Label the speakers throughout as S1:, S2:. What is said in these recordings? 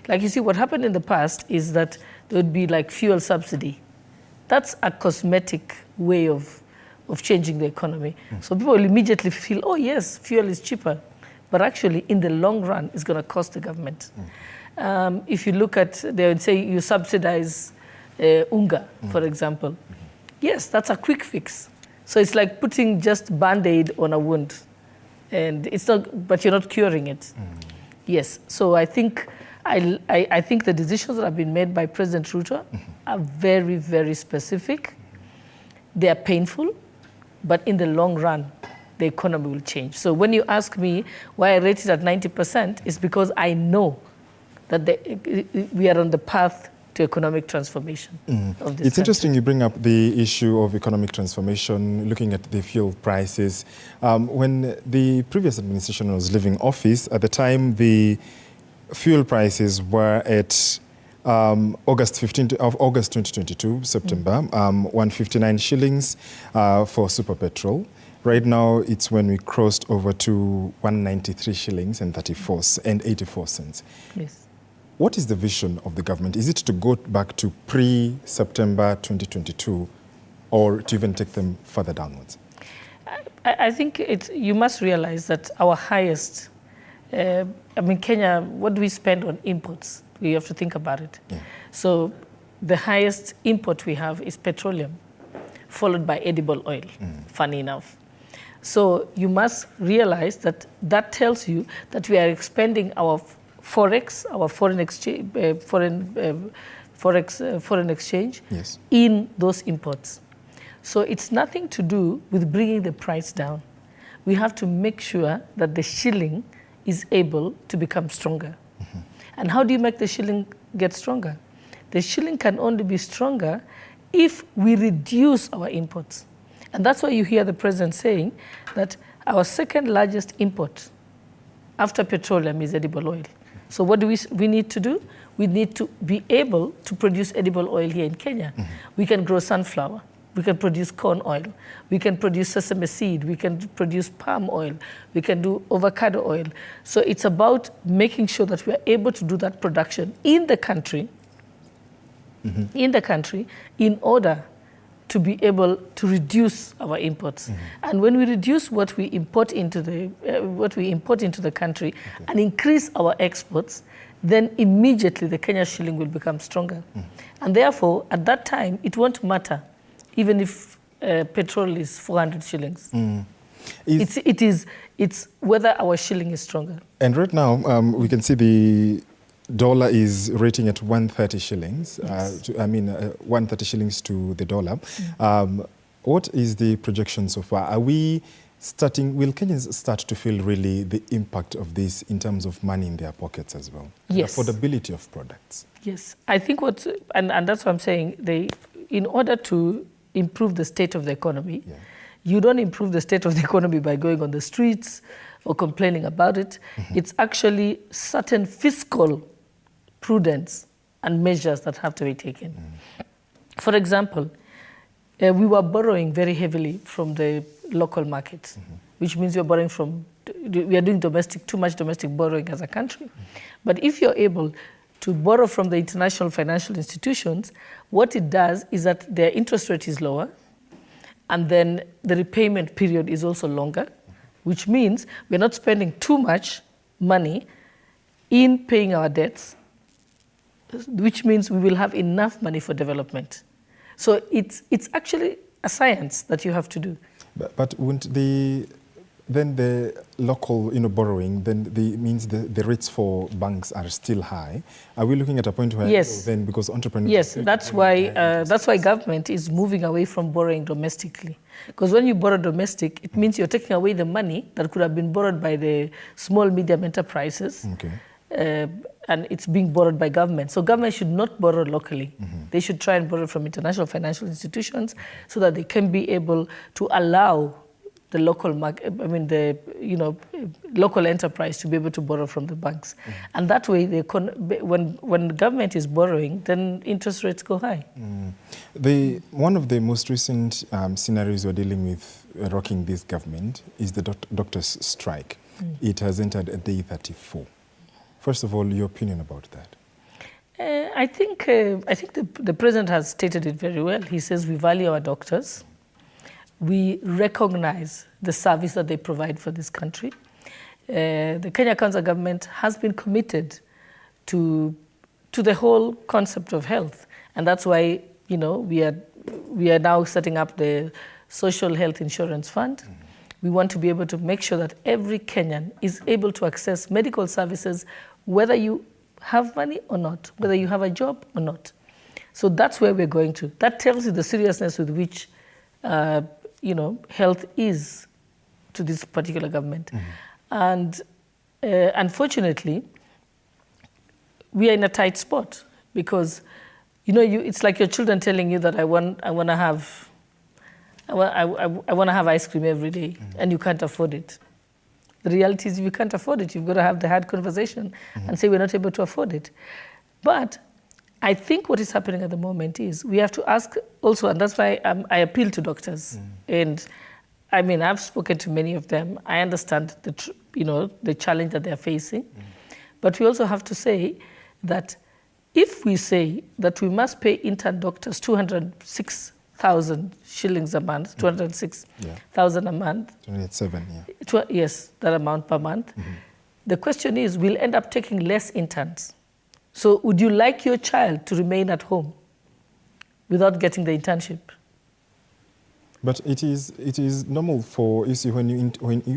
S1: Like you see, what happened in the past is that there would be like fuel subsidy. That's a cosmetic way of changing the economy. So people will immediately feel, oh yes, fuel is cheaper. But actually, in the long run, it's going to cost the government. If you look at, they would say you subsidize unga, for example. Yes, that's a quick fix. So it's like putting just Band-Aid on a wound. And it's not, but you're not curing it. Yes, so I think I think the decisions that have been made by President Ruto are very, very specific. They are painful, but in the long run, the economy will change. So when you ask me why I rate it at 90%, it's because I know that we are on the path to economic transformation of this
S2: It's interesting you bring up the issue of economic transformation, looking at the fuel prices. When the previous administration was leaving office, at the time the fuel prices were at August 2022, September, 159 shillings for super petrol. Right now, it's when we crossed over to 193 shillings and 84 cents.
S1: Yes.
S2: What is the vision of the government? Is it to go back to pre-September 2022 or to even take them further downwards?
S1: I think you must realize that our highest, I mean, Kenya, what do we spend on imports? We have to think about it. Yeah. So the highest import we have is petroleum, followed by edible oil, funny enough. So you must realize that that tells you that we are expending our forex, our foreign exchange, foreign exchange
S2: yes.
S1: in those imports. So it's nothing to do with bringing the price down. We have to make sure that the shilling is able to become stronger. And how do you make the shilling get stronger? The shilling can only be stronger if we reduce our imports. And that's why you hear the president saying that our second largest import after petroleum is edible oil. So what do we need to do? We need to be able to produce edible oil here in Kenya. We can grow sunflower. We can produce corn oil. We can produce sesame seed. We can produce palm oil. We can do avocado oil. So it's about making sure that we are able to do that production in the country, in order to be able to reduce our imports. And when we reduce what we import into the country and increase our exports, then immediately the Kenya shilling will become stronger. And therefore, at that time, it won't matter, even if petrol is 400 shillings. It's whether our shilling is stronger.
S2: And right now, we can see the dollar is rating at 130 shillings. Yes. 130 shillings to the dollar. What is the projection so far? Are we starting, will Kenyans start to feel really the impact of this in terms of money in their pockets as well?
S1: Yes.
S2: The affordability of products.
S1: Yes. I think and that's what I'm saying, in order to improve the state of the economy, you don't improve the state of the economy by going on the streets or complaining about it. It's actually certain fiscal prudence and measures that have to be taken. For example, we were borrowing very heavily from the local markets, which means we are doing too much domestic borrowing as a country. But if you're able to borrow from the international financial institutions, what it does is that their interest rate is lower, and then the repayment period is also longer, which means we're not spending too much money in paying our debts, which means we will have enough money for development. So it's actually a science that you have to do.
S2: But wouldn't then the local borrowing, then means the rates for banks are still high. Are we looking at a point where then, because entrepreneurs...
S1: Yes, that's why government is moving away from borrowing domestically. Because when you borrow domestic, it means you're taking away the money that could have been borrowed by the small, medium enterprises. And it's being borrowed by government. So government should not borrow locally. They should try and borrow from international financial institutions so that they can be able to allow the local market, local enterprise to be able to borrow from the banks. And that way, when government is borrowing, then interest rates go high.
S2: One of the most recent scenarios we're dealing with rocking this government is the doctors' strike. It has entered a day 34. First of all, your opinion about that?
S1: I think the president has stated it very well. He says we value our doctors. We recognize the service that they provide for this country. The Kenya Council government has been committed to the whole concept of health, and that's why we are now setting up the Social Health Insurance Fund. We want to be able to make sure that every Kenyan is able to access medical services, whether you have money or not, whether you have a job or not. So that's where we're going to. That tells you the seriousness with which health is to this particular government. And unfortunately, we are in a tight spot because, it's like your children telling you that I want to have ice cream every day, and you can't afford it. The reality is, if you can't afford it, you've got to have the hard conversation and say we're not able to afford it. But I think what is happening at the moment is we have to ask also, and that's why I appeal to doctors. And I mean, I've spoken to many of them. I understand the challenge that they're facing. But we also have to say that if we say that we must pay intern doctors 206,000 shillings a month, 206,000 a month.
S2: 207, yeah.
S1: Yes, that amount per month. The question is, we'll end up taking less interns. So would you like your child to remain at home without getting the internship?
S2: But it is normal for, you see, when you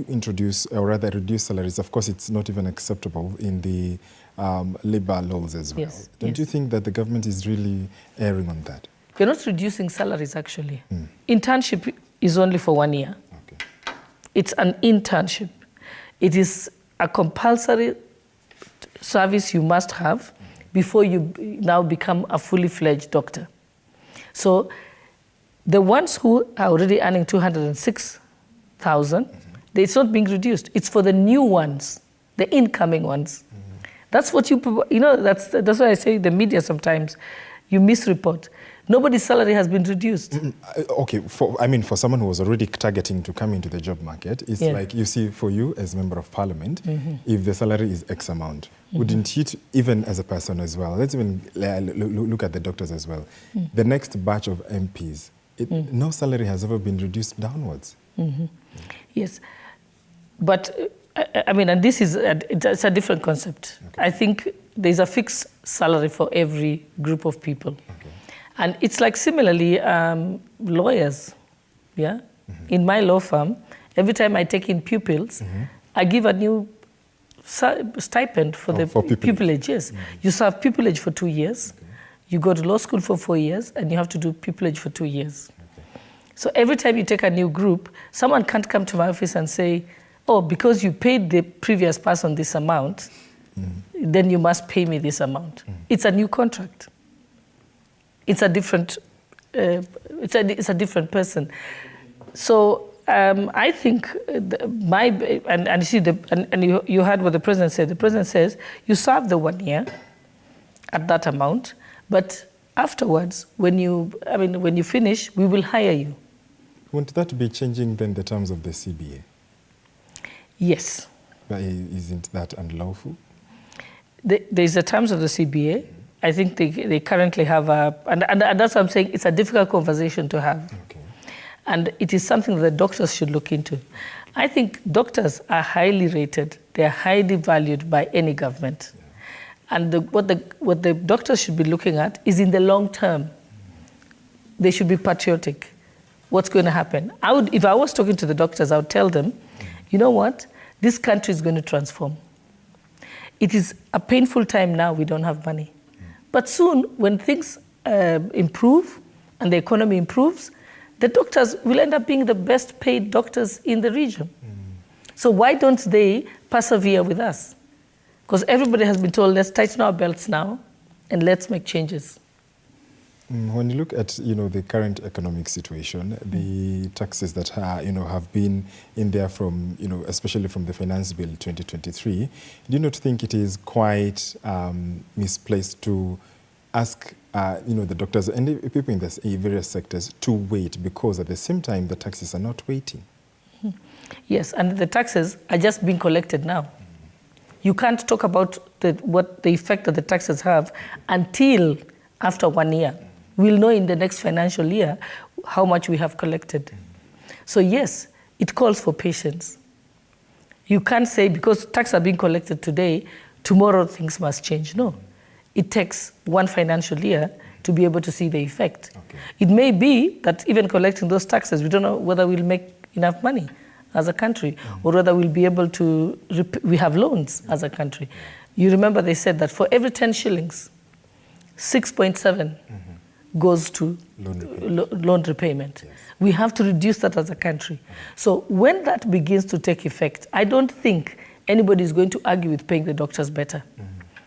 S2: introduce, or rather reduce salaries, of course it's not even acceptable in the labor laws as well.
S1: Yes,
S2: Don't you think that the government is really erring on that?
S1: We're not reducing salaries, actually. Internship is only for 1 year.
S2: Okay.
S1: It's an internship. It is a compulsory service you must have before you now become a fully fledged doctor. So the ones who are already earning 206,000, it's not being reduced. It's for the new ones, the incoming ones. That's what that's why I say the media sometimes, you misreport. Nobody's salary has been reduced.
S2: Okay, for someone who was already targeting to come into the job market, it's like, you see, for you as Member of Parliament, if the salary is X amount, wouldn't it, even as a person as well, let's even look at the doctors as well, the next batch of MPs, no salary has ever been reduced downwards.
S1: Yes, but I mean, and this is it's a different concept. Okay. I think there's a fixed salary for every group of people. Okay. And it's like similarly lawyers, yeah? In my law firm, every time I take in pupils, I give a new stipend for the pupillage, yes. You serve pupillage for 2 years, you go to law school for 4 years, and you have to do pupillage for 2 years. Okay. So every time you take a new group, someone can't come to my office and say, oh, because you paid the previous person this amount, then you must pay me this amount. It's a new contract. It's a different, it's a different person. So I think and you see you heard what the president said. The president says you serve the 1 year at that amount, but afterwards, when you finish, we will hire you.
S2: Won't that be changing then the terms of the CBA? Yes. But isn't that unlawful?
S1: There's the terms of the CBA. I think they currently have and that's what I'm saying, it's a difficult conversation to have. Okay. And it is something that the doctors should look into. I think doctors are highly rated. They're highly valued by any government. Yeah. And what the doctors should be looking at is in the long term. They should be patriotic. What's going to happen? If I was talking to the doctors, I would tell them, you know what? This country is going to transform. It is a painful time now, we don't have money. But soon, when things improve and the economy improves, the doctors will end up being the best paid doctors in the region. So why don't they persevere with us? Because everybody has been told, let's tighten our belts now and let's make changes.
S2: When you look at the current economic situation, the taxes that have been in there from especially from the Finance Bill 2023, do you not think it is quite misplaced to ask the doctors and the people in the various sectors to wait, because at the same time the taxes are not waiting?
S1: Yes, and the taxes are just being collected now. you can't talk about what the effect that the taxes have until after 1 year. We'll know in the next financial year how much we have collected. So yes, it calls for patience. You can't say because taxes are being collected today, tomorrow things must change. No, it takes 1 financial year to be able to see the effect. Okay. It may be that even collecting those taxes, we don't know whether we'll make enough money as a country, or whether we'll be able to, we have loans as a country. You remember they said that for every 10 shillings, 6.7 goes to loan repayment. Yes. We have to reduce that as a country. So when that begins to take effect, I don't think anybody is going to argue with paying the doctors better.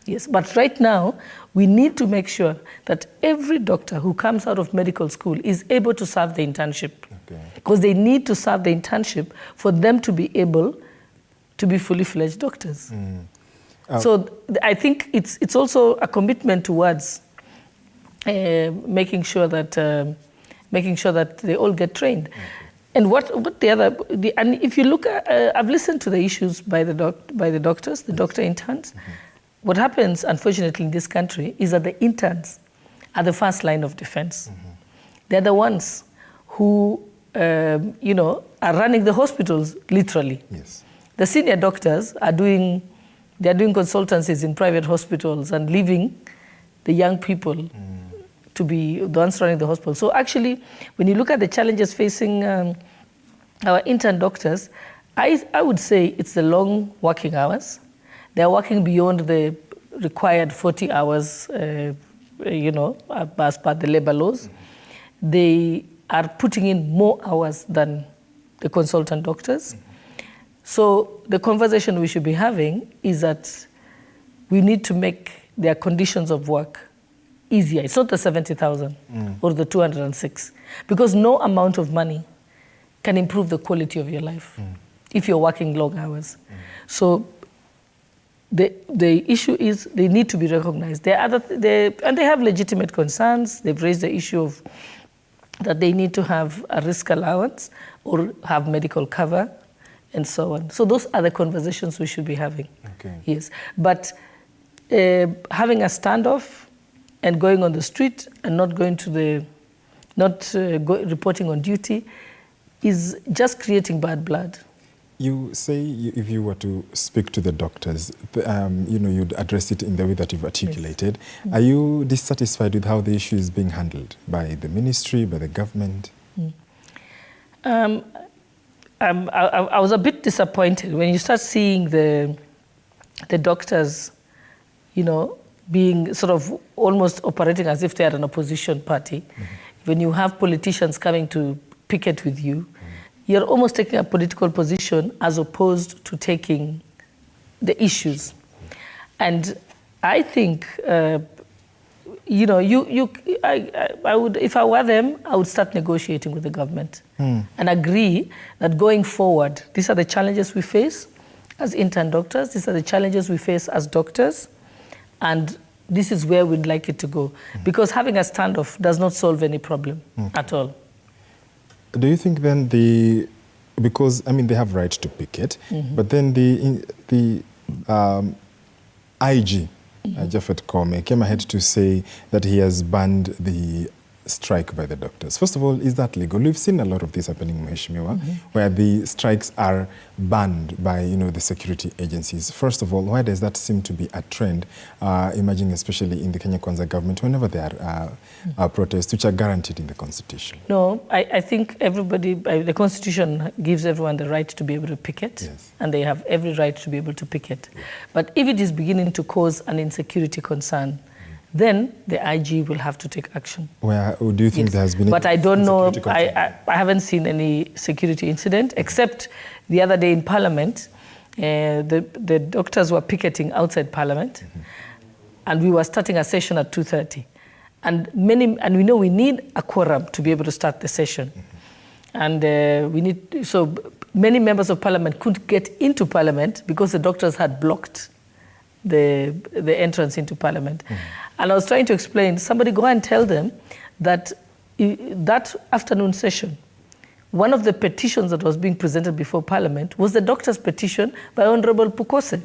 S1: Yes, but right now, we need to make sure that every doctor who comes out of medical school is able to serve the internship. Because they need to serve the internship for them to be able to be fully fledged doctors. So I think it's also a commitment towards making sure that they all get trained. And what the other, and if you look at, I've listened to the issues by the doctors, the doctor interns. What happens, unfortunately, in this country is that the interns are the first line of defense. They're the ones who, are running the hospitals, literally. Yes. The senior doctors are doing consultancies in private hospitals and leaving the young people to be the ones running the hospital. So actually, when you look at the challenges facing our intern doctors, I would say it's the long working hours. They're working beyond the required 40 hours, as per the labor laws. They are putting in more hours than the consultant doctors. So the conversation we should be having is that we need to make their conditions of work easier. It's not the 70,000 or the 206, because no amount of money can improve the quality of your life if you're working long hours. So the issue is they need to be recognized. And they have legitimate concerns. They've raised the issue of that they need to have a risk allowance or have medical cover and so on. So those are the conversations we should be having. Okay. Yes, but having a standoff and going on the street and not going to reporting on duty is just creating bad blood.
S2: You say if you were to speak to the doctors, you'd address it in the way that you've articulated. Yes. Are you dissatisfied with how the issue is being handled by the ministry, by the government? I was a bit disappointed when you start seeing the doctors, being sort of almost operating as if they are an opposition party. When you have politicians coming to picket with you, you're almost taking a political position as opposed to taking the issues. And I think, I would, if I were them, I would start negotiating with the government and agree that going forward, these are the challenges we face as intern doctors, these are the challenges we face as doctors, and this is where we'd like it to go. Because having a standoff does not solve any problem at all. Do you think then because they have right to picket, but then the IG, Japhet Kome, came ahead to say that he has banned the strike by the doctors. First of all, is that legal? We've seen a lot of this happening in Mheshimiwa, where the strikes are banned by the security agencies. First of all, why does that seem to be a trend emerging, especially in the Kenya Kwanza government, whenever there are protests which are guaranteed in the Constitution?
S1: No, I think everybody, the Constitution gives everyone the right to be able to picket, and they have every right to be able to picket. But if it is beginning to cause an insecurity concern, then the IG will have to take action. Where
S2: do you think there has been?
S1: But I don't know. I haven't seen any security incident, except the other day in Parliament, the doctors were picketing outside Parliament, and we were starting a session at 2:30, and we know we need a quorum to be able to start the session, and so many members of Parliament couldn't get into Parliament because the doctors had blocked the entrance into Parliament. And I was trying to explain, somebody go and tell them that that afternoon session, one of the petitions that was being presented before Parliament was the doctor's petition by Honorable Pukose,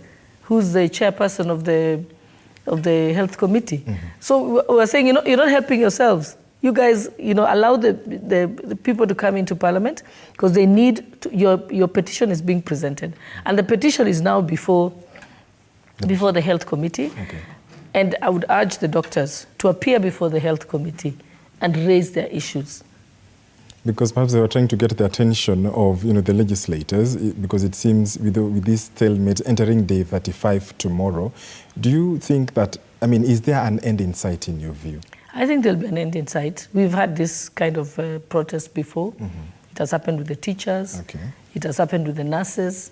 S1: who's the chairperson of the health committee. So we're saying, you're not helping yourselves. You guys, allow the people to come into parliament because they need your petition is being presented. And the petition is now before the health committee.
S2: Okay.
S1: And I would urge the doctors to appear before the health committee and raise their issues.
S2: Because perhaps they were trying to get the attention of the legislators, because it seems with this stalemate entering day 35 tomorrow, do you think that, is there an end in sight in your view? I
S1: think there'll be an end in sight. We've had this kind of protest before. It has happened with the teachers.
S2: Okay.
S1: It has happened with the nurses.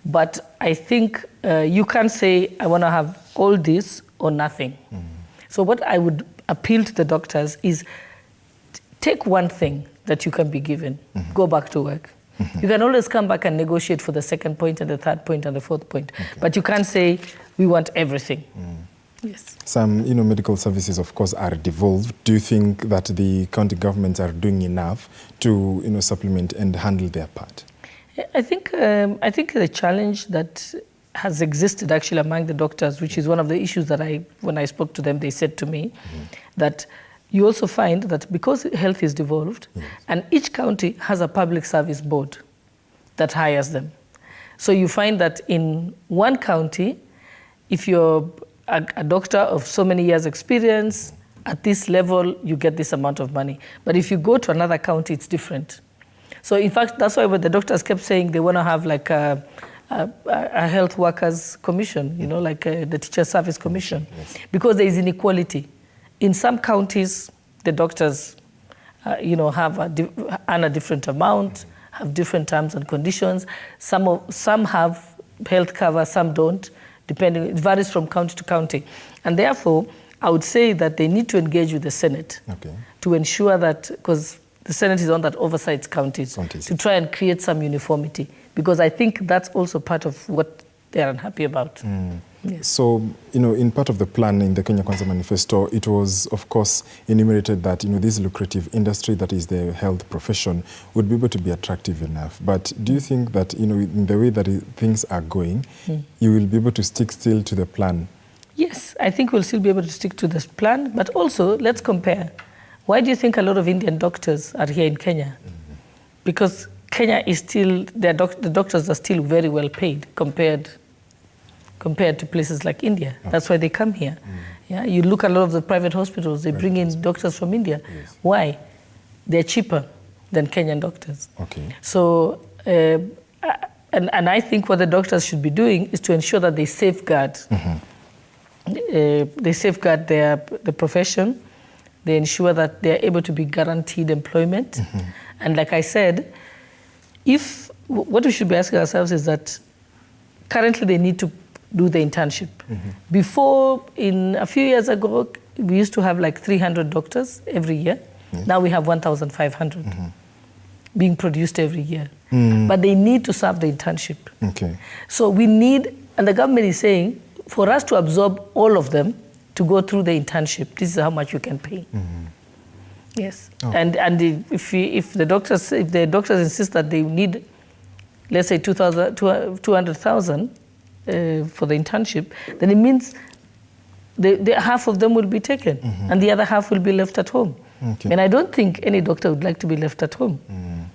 S1: But I think you can't say, I want to have all this or nothing. So what I would appeal to the doctors is take one thing that you can be given, go back to work. You can always come back and negotiate for the second point and the third point and the fourth point. Okay. But you can't say, we want everything. Yes.
S2: Some, medical services, of course, are devolved. Do you think that the county governments are doing enough to, supplement and handle their part?
S1: I think the challenge that has existed actually among the doctors, which is one of the issues that when I spoke to them, they said to me that you also find that because health is devolved, and each county has a public service board that hires them. So you find that in one county, if you're a doctor of so many years experience, at this level, you get this amount of money. But if you go to another county, it's different. So in fact, that's why the doctors kept saying they want to have like a health workers commission, like the teacher service commission, because there is inequality. In some counties, the doctors, earn a different amount, have different terms and conditions. Some have health cover, some don't, depending. It varies from county to county, and therefore, I would say that they need to engage with the Senate to ensure that, because the Senate is on that oversight counties, to try and create some uniformity, because I think that's also part of what they are unhappy about. Yes. So,
S2: in part of the plan in the Kenya Kwanza Manifesto, it was, of course, enumerated that, this lucrative industry that is the health profession would be able to be attractive enough. But do you think that, in the way that things are going, you will be able to stick still to the plan?
S1: Yes, I think we'll still be able to stick to this plan. But also, let's compare. Why do you think a lot of Indian doctors are here in Kenya? Because Kenya is still, the doctors are still very well paid compared to places like India. That's why they come here. Yeah, you look at a lot of the private hospitals, they bring in doctors from India. Why? They're cheaper than Kenyan doctors.
S2: Okay.
S1: So, and I think what the doctors should be doing is to ensure that they safeguard. They safeguard the profession. They ensure that they are able to be guaranteed employment. And like I said, what we should be asking ourselves is that currently they need to do the internship. Before, in a few years ago, we used to have like 300 doctors every year. Now we have 1,500 being produced every year. But they need to serve the internship.
S2: Okay.
S1: So we need, and the government is saying, for us to absorb all of them to go through the internship, this is how much you can pay. Yes. Oh. And if the doctors insist that they need, let's say 200,000 for the internship, then it means the half of them will be taken, and the other half will be left at home.
S2: Okay.
S1: And I don't think any doctor would like to be left at home,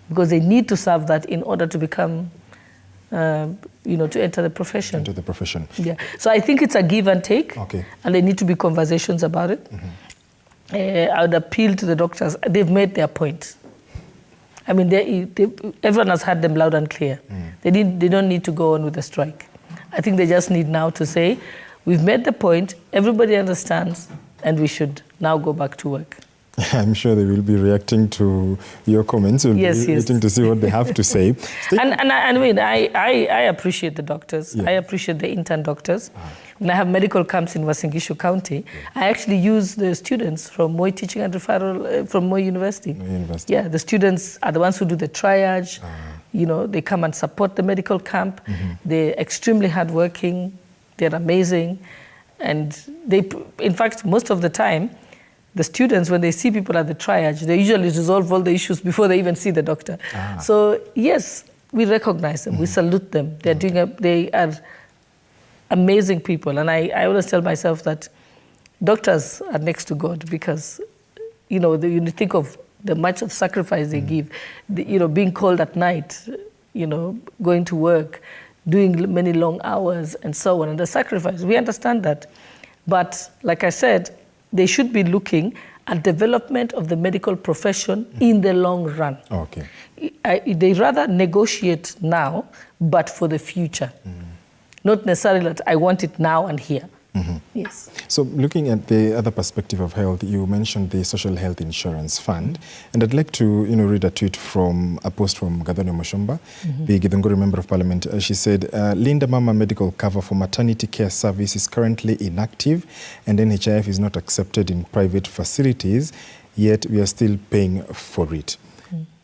S1: because they need to serve that in order to become, to enter the profession.
S2: Enter the profession.
S1: Yeah. So I think it's a give and take, and there need to be conversations about it. I would appeal to the doctors. They've made their point. I mean, everyone has had them loud and clear. They don't need to go on with the strike. I think they just need now to say, we've made the point, everybody understands, and we should now go back to work.
S2: I'm sure they will be reacting to your comments. We'll be waiting to see what they have to say.
S1: And I mean, I appreciate the doctors. I appreciate the intern doctors. When I have medical camps in Uasin Gishu County, I actually use the students from Moi Teaching and Referral, from Moi University. Yeah, the students are the ones who do the triage. They come and support the medical camp. They're extremely hardworking. They're amazing. And in fact, most of the time, the students, when they see people at the triage, they usually resolve all the issues before they even see the doctor. So yes, we recognize them, we salute them. They are amazing people. And I always tell myself that doctors are next to God because, you know, you think of the much of sacrifice they give, you know, being called at night, you know, going to work, doing many long hours and so on, and the sacrifice. We understand that. But like I said, they should be looking at development of the medical profession in the long run.
S2: Okay.
S1: They rather negotiate now, but for the future. Not necessarily that I want it now and here. Yes.
S2: So looking at the other perspective of health, you mentioned the Social Health Insurance Fund, and I'd like to read a tweet from a post from Gathoni Moshomba, the Githunguri Member of Parliament. She said, Linda Mama medical cover for maternity care service is currently inactive and NHIF is not accepted in private facilities, yet we are still paying for it.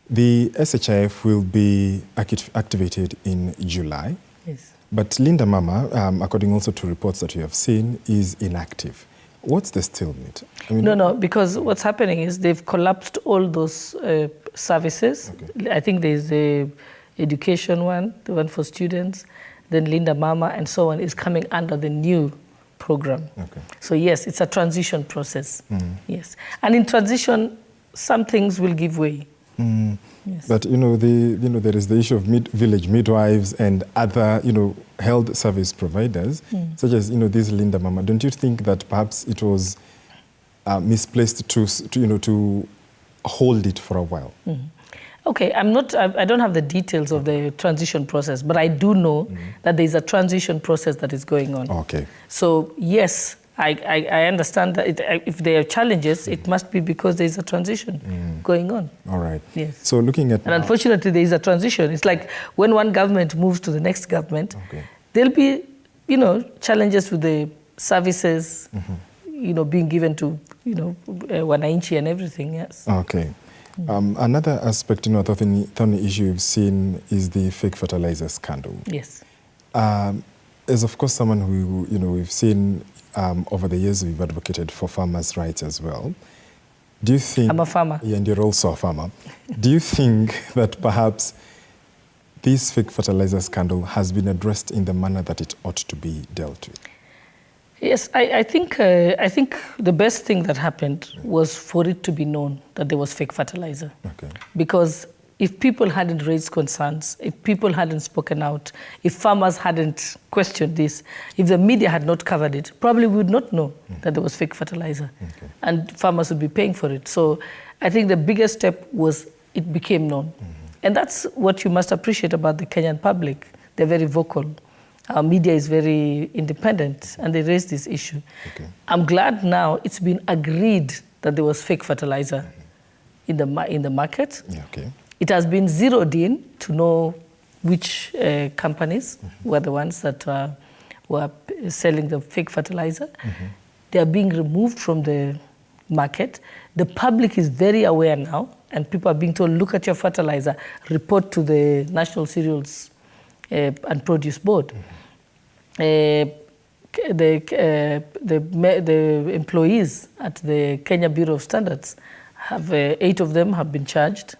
S2: The SHIF will be activated in July.
S1: Yes.
S2: But Linda Mama, according also to reports that you have seen, is inactive. What's the stalemate? I mean,
S1: No, because what's happening is they've collapsed all those services. Okay. I think there's the education one, the one for students, then Linda Mama and so on is coming under the new program. Okay. So yes, it's a transition process. Yes. And in transition, some things will give way. Yes. But
S2: there is the issue of village midwives and other health service providers, such as this Linda Mama. Don't you think that perhaps it was misplaced to hold it for a while?
S1: Okay, I don't have the details of the transition process, but I do know that there is a transition process that is going on.
S2: Okay.
S1: So yes, I understand that if there are challenges, it must be because there is a transition going on.
S2: All right.
S1: Yes.
S2: So looking at...
S1: And unfortunately, there is a transition. It's like when one government moves to the next government, there'll be, challenges with the services, being given to, wananchi and everything, yes.
S2: Okay. Another aspect, Thorny issue we've seen is the fake fertilizer scandal.
S1: Yes.
S2: As of course someone who, we've seen over the years we've advocated for farmers' rights as well. Do you think...
S1: I'm a farmer.
S2: Yeah, and you're also a farmer. Do you think that perhaps this fake fertilizer scandal has been addressed in the manner that it ought to be dealt with?
S1: Yes, I think the best thing that happened was for it to be known that there was fake fertilizer. Okay. Because if people hadn't raised concerns, if people hadn't spoken out, if farmers hadn't questioned this, if the media had not covered it, probably we would not know that there was fake fertilizer. Okay. And farmers would be paying for it. So I think the biggest step was it became known. And that's what you must appreciate about the Kenyan public. They're very vocal. Our media is very independent, and they raised this issue. Okay. I'm glad now it's been agreed that there was fake fertilizer in the market. Yeah, okay. It has been zeroed in to know which companies were the ones that were selling the fake fertilizer. They are being removed from the market. The public is very aware now, and people are being told, look at your fertilizer, report to the National Cereals and Produce Board. The employees at the Kenya Bureau of Standards, 8 of them have been charged.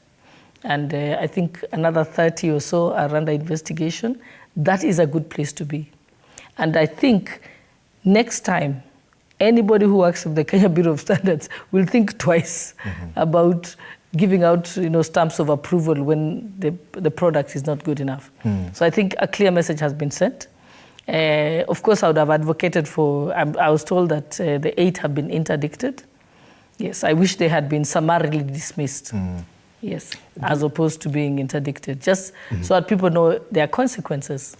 S1: And I think another 30 or so are under investigation. That is a good place to be. And I think next time, anybody who works with the Kenya Bureau of Standards will think twice about giving out stamps of approval when the product is not good enough. So I think a clear message has been sent. Of course, I would have advocated for, I was told that the 8 have been interdicted. Yes, I wish they had been summarily dismissed. Yes, as opposed to being interdicted, just so that people know there are consequences.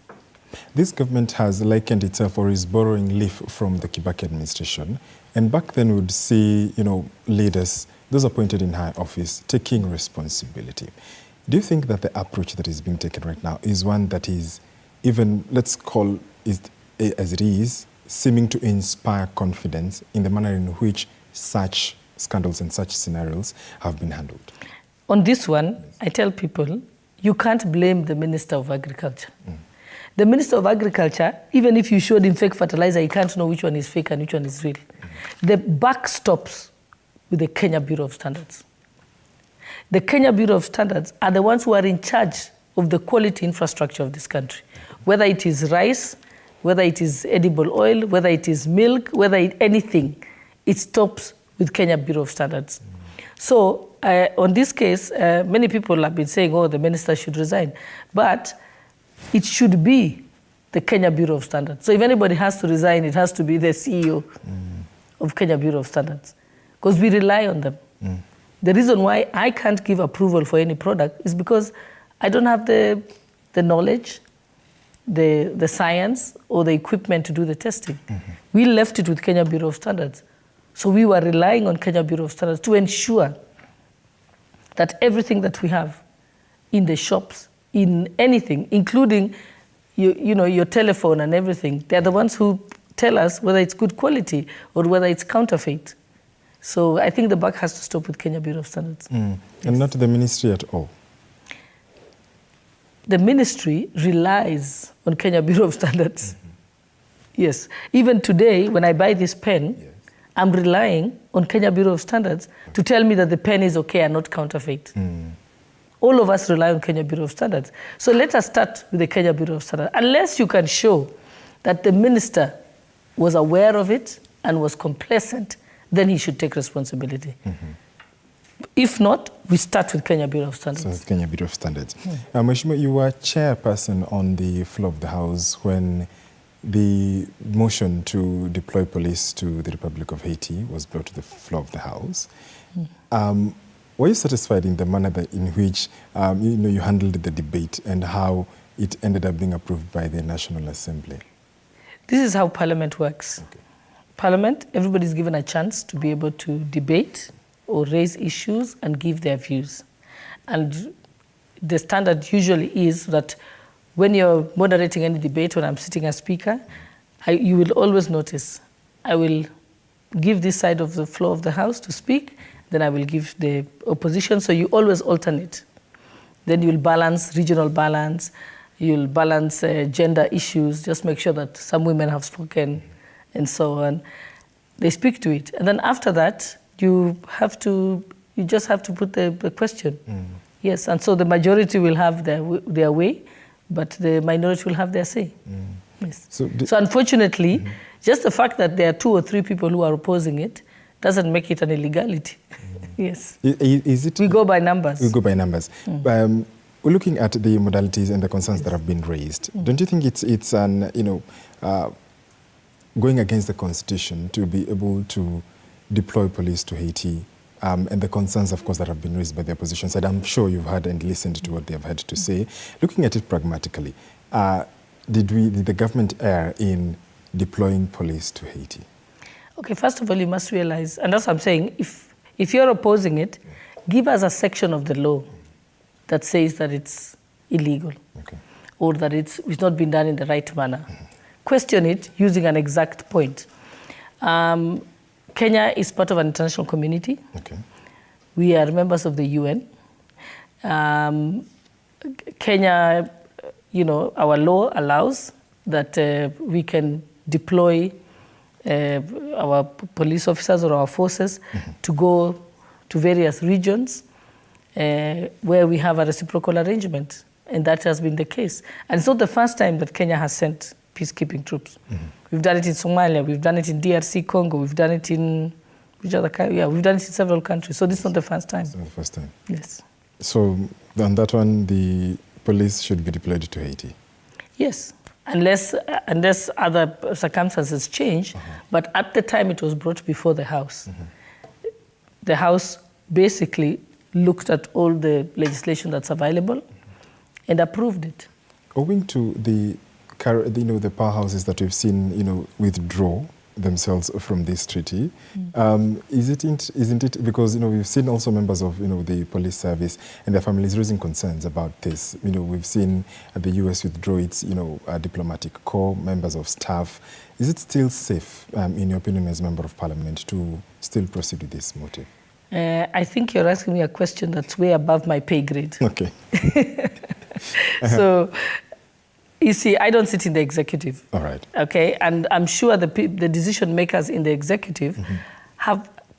S2: This government has likened itself or is borrowing leaf from the Kibaki administration. And back then we would see, leaders, those appointed in high office, taking responsibility. Do you think that the approach that is being taken right now is one that is even, let's call it as it is, seeming to inspire confidence in the manner in which such scandals and such scenarios have been handled?
S1: On this one, I tell people, you can't blame the Minister of Agriculture. The Minister of Agriculture, even if you showed him fake fertilizer, he can't know which one is fake and which one is real. The buck stops with the Kenya Bureau of Standards. The Kenya Bureau of Standards are the ones who are in charge of the quality infrastructure of this country. Whether it is rice, whether it is edible oil, whether it is milk, anything, it stops with Kenya Bureau of Standards. So on this case, many people have been saying, oh, the minister should resign. But it should be the Kenya Bureau of Standards. So if anybody has to resign, it has to be the CEO of Kenya Bureau of Standards, because we rely on them. The reason why I can't give approval for any product is because I don't have the knowledge, the science, or the equipment to do the testing. We left it with Kenya Bureau of Standards. So we were relying on Kenya Bureau of Standards to ensure that everything that we have in the shops, in anything, including your telephone and everything, they're the ones who tell us whether it's good quality or whether it's counterfeit. So I think the buck has to stop with Kenya Bureau of Standards.
S2: Yes. And not the ministry at all?
S1: The ministry relies on Kenya Bureau of Standards. Yes. Even today, when I buy this pen, I'm relying on Kenya Bureau of Standards to tell me that the pen is okay and not counterfeit. All of us rely on Kenya Bureau of Standards. So let us start with the Kenya Bureau of Standards. Unless you can show that the minister was aware of it and was complacent, then he should take responsibility. If not, we start with Kenya Bureau of Standards.
S2: So with Kenya Bureau of Standards. Mheshimiwa, you were chairperson on the floor of the House when the motion to deploy police to the Republic of Haiti was brought to the floor of the House. Were you satisfied in the manner in which you handled the debate and how it ended up being approved by the National Assembly?
S1: This is how Parliament works. Parliament, everybody's given a chance to be able to debate or raise issues and give their views. And the standard usually is that when you're moderating any debate, when I'm sitting as speaker, you will always notice I will give this side of the floor of the House to speak, then I will give the opposition, so you always alternate. Then you'll balance regional balance, you'll balance gender issues, just make sure that some women have spoken and so on. They speak to it. And then after that, you just have to put the question. Yes, and so the majority will have their way, but the minority will have their say. Yes. So unfortunately, just the fact that there are 2 or 3 people who are opposing it doesn't make it an illegality. Yes. We go by numbers.
S2: We go by numbers. Looking at the modalities and the concerns that have been raised, don't you think it's an going against the Constitution to be able to deploy police to Haiti, and the concerns, of course, that have been raised by the opposition side? I'm sure you've heard and listened to what they have had to say. Looking at it pragmatically, did the government err in deploying police to Haiti?
S1: Okay, first of all, you must realize, and that's what I'm saying, if you're opposing it, give us a section of the law that says that it's illegal, or that it's not been done in the right manner. Question it using an exact point. Kenya is part of an international community. We are members of the UN. Kenya, our law allows that we can deploy our police officers or our forces to go to various regions where we have a reciprocal arrangement, and that has been the case. And it's not the first time that Kenya has sent peacekeeping troops. We've done it in Somalia, we've done it in DRC Congo, we've done it in which other country? Yeah, we've done it in several countries. So this is not the first time.
S2: It's not the first time.
S1: Yes.
S2: So on that one, the police should be deployed to Haiti?
S1: Yes, unless other circumstances change. But at the time it was brought before the House, the House basically looked at all the legislation that's available and approved it. Owing
S2: to the powerhouses that we've seen, withdraw themselves from this treaty, isn't it? Because we've seen also members of the police service and their families raising concerns about this. We've seen the US withdraw its diplomatic corps, members of staff. Is it still safe, in your opinion, as member of Parliament, to still proceed with this motive?
S1: I think you're asking me a question that's way above my pay grade.
S2: Okay.
S1: So, you see, I don't sit in the executive.
S2: All right.
S1: Okay, and I'm sure the decision makers in the executive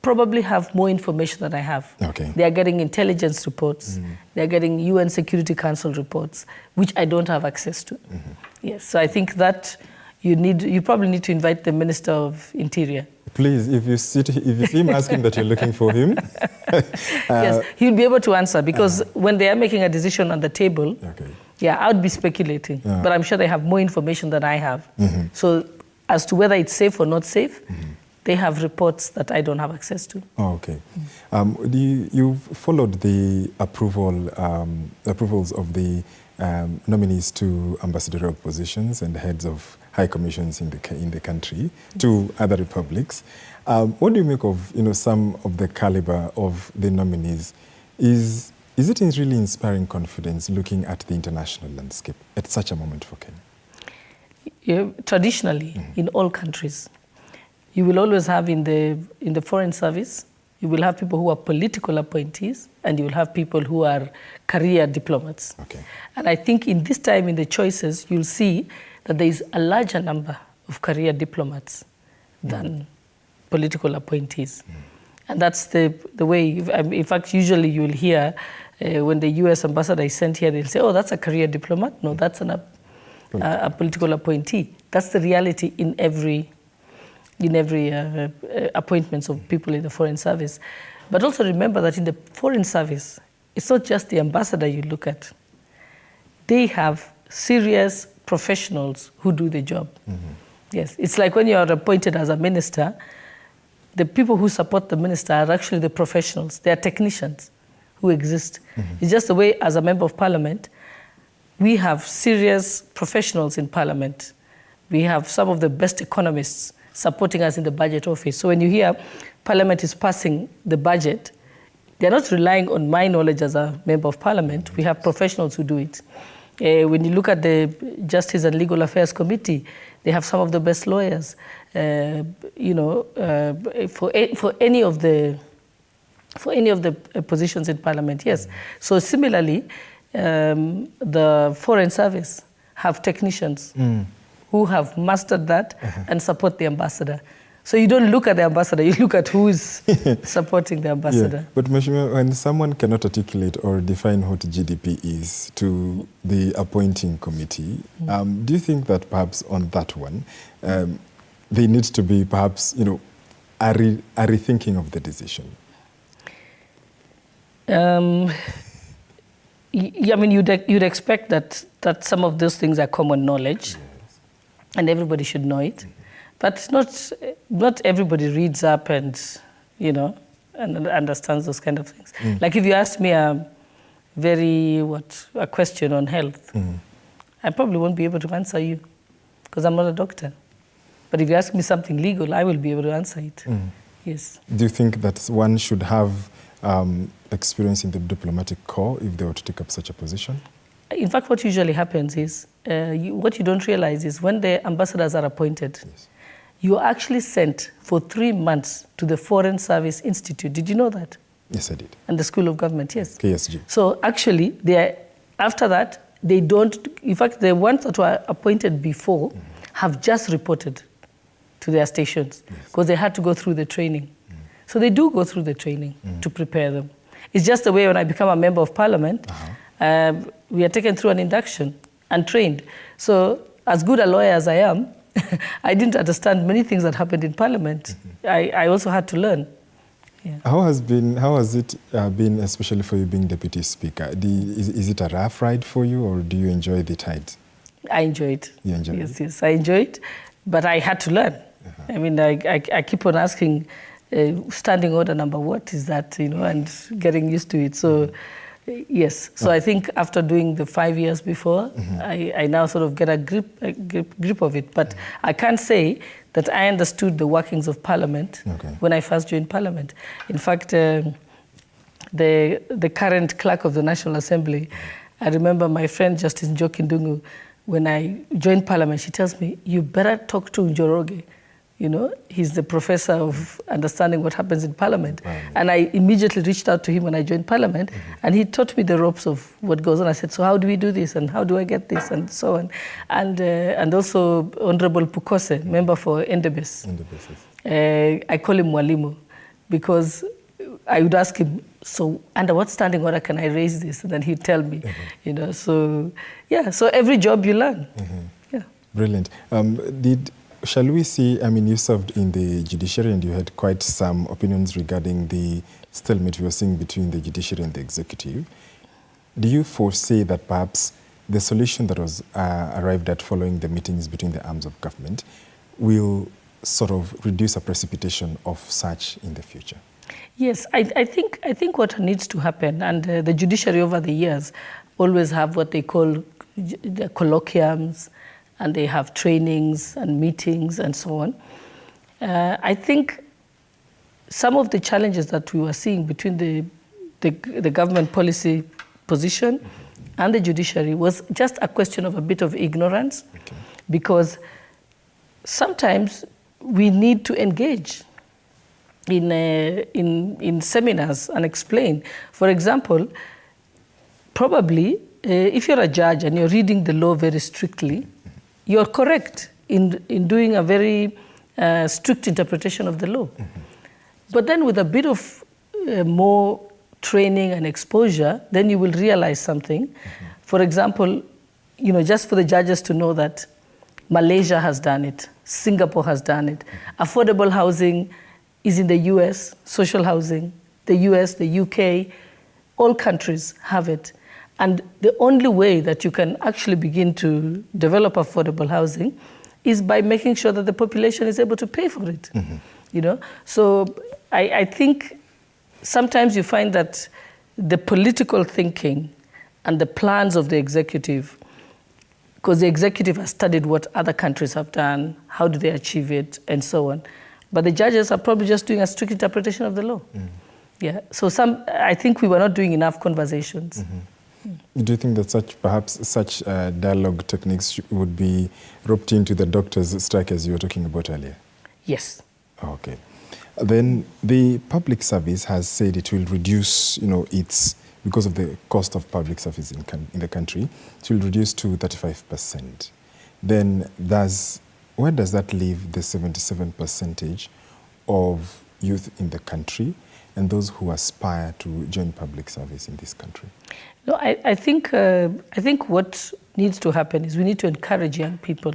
S1: probably have more information than I have.
S2: Okay.
S1: They are getting intelligence reports. They are getting UN Security Council reports, which I don't have access to. Yes, so I think that, you probably need to invite the Minister of Interior.
S2: Please, if you see him asking that you're looking for him.
S1: Yes, he'll be able to answer, because when they are making a decision on the table, yeah, I would be speculating, but I'm sure they have more information than I have. So as to whether it's safe or not safe, they have reports that I don't have access to.
S2: Oh, okay. You've followed the approvals of the nominees to ambassadorial positions and heads of high commissions in the country to other republics. What do you make of some of the caliber of the nominees? Is it really inspiring confidence looking at the international landscape at such a moment for Kenya?
S1: Yeah, traditionally, in all countries, you will always have in the foreign service, you will have people who are political appointees, and you will have people who are career diplomats. Okay. And I think in this time, in the choices, you'll see that there is a larger number of career diplomats than political appointees. And that's the way, in fact, usually you'll hear when the US ambassador is sent here, they'll say, oh, that's a career diplomat. No, that's a political appointee. That's the reality in every appointments of people in the foreign service. But also remember that in the foreign service, it's not just the ambassador you look at. They have serious professionals who do the job. Yes, it's like when you are appointed as a minister, the people who support the minister are actually the professionals. They are technicians who exist. It's just the way, as a member of parliament, we have serious professionals in parliament. We have some of the best economists supporting us in the budget office. So when you hear Parliament is passing the budget, they're not relying on my knowledge as a member of Parliament. We have professionals who do it. When you look at the Justice and Legal Affairs Committee, they have some of the best lawyers. For any of the positions in Parliament, yes. So similarly, the Foreign Service have technicians who have mastered that and support the ambassador. So you don't look at the ambassador, you look at who is supporting the ambassador. Yeah.
S2: But Mheshimiwa, when someone cannot articulate or define what GDP is to the appointing committee, do you think that perhaps on that one, there needs to be perhaps, a rethinking of the decision? I mean, you'd expect that some of those things are common knowledge, and everybody should know it. But not everybody reads up and understands those kind of things. Like if you ask me a question on health, I probably won't be able to answer you because I'm not a doctor. But if you ask me something legal, I will be able to answer it. Yes. Do you think that one should have experience in the diplomatic corps if they were to take up such a position? In fact, what usually happens is, what you don't realize is when the ambassadors are appointed, you are actually sent for 3 months to the Foreign Service Institute. Did you know that? Yes, I did. And the School of Government, yes. KSG. So actually, after that, they don't, in fact, the ones that were appointed before have just reported to their stations because they had to go through the training. So they do go through the training to prepare them. It's just the way when I become a member of Parliament, we are taken through an induction and trained. So as good a lawyer as I am, I didn't understand many things that happened in Parliament. I also had to learn. Yeah. How has it been, especially for you being Deputy Speaker? Is it a rough ride for you, or do you enjoy the tide? I enjoy it. You enjoy it? Yes, I enjoy it, but I had to learn. I mean, I keep on asking, standing order number, what is that, and getting used to it. So. Yes. So I think after doing the 5 years before, I now sort of get a grip of it. But I can't say that I understood the workings of Parliament when I first joined Parliament. In fact, the current clerk of the National Assembly, I remember my friend Justice Njoki Ndungu, when I joined Parliament, she tells me, you better talk to Njoroge. He's the professor of understanding what happens in Parliament. And I immediately reached out to him when I joined Parliament, and he taught me the ropes of what goes on. I said, so how do we do this, and how do I get this, and so on. And also Honorable Pukose, member for Endebes. I call him Mwalimu, because I would ask him, so under what standing order can I raise this? And then he'd tell me, So, yeah, so every job you learn. Brilliant. Shall we see, I mean, you served in the judiciary and you had quite some opinions regarding the stalemate we were seeing between the judiciary and the executive. Do you foresee that perhaps the solution that was arrived at following the meetings between the arms of government will sort of reduce a precipitation of such in the future?
S1: Yes, I think what needs to happen, and the judiciary over the years always have what they call the colloquiums, and they have trainings and meetings and so on. I think some of the challenges that we were seeing between the government policy position and the judiciary was just a question of a bit of ignorance, because sometimes we need to engage in seminars and explain. For example, probably if you're a judge and you're reading the law very strictly, you're correct in doing a very strict interpretation of the law. But then with a bit of more training and exposure, then you will realize something. For example, just for the judges to know that Malaysia has done it, Singapore has done it. Affordable housing is in the US, social housing, the US, the UK, all countries have it. And the only way that you can actually begin to develop affordable housing is by making sure that the population is able to pay for it. So I think sometimes you find that the political thinking and the plans of the executive, because the executive has studied what other countries have done, how do they achieve it, and so on. But the judges are probably just doing a strict interpretation of the law. Yeah. So I think we were not doing enough conversations.
S2: Do you think that perhaps such dialogue techniques would be roped into the doctors' strike as you were talking about earlier?
S1: Yes.
S2: Okay. Then the public service has said it will reduce, because of the cost of public service in the country, it will reduce to 35%. Then where does that leave the 77% of youth in the country and those who aspire to join public service in this country?
S1: No, I think what needs to happen is we need to encourage young people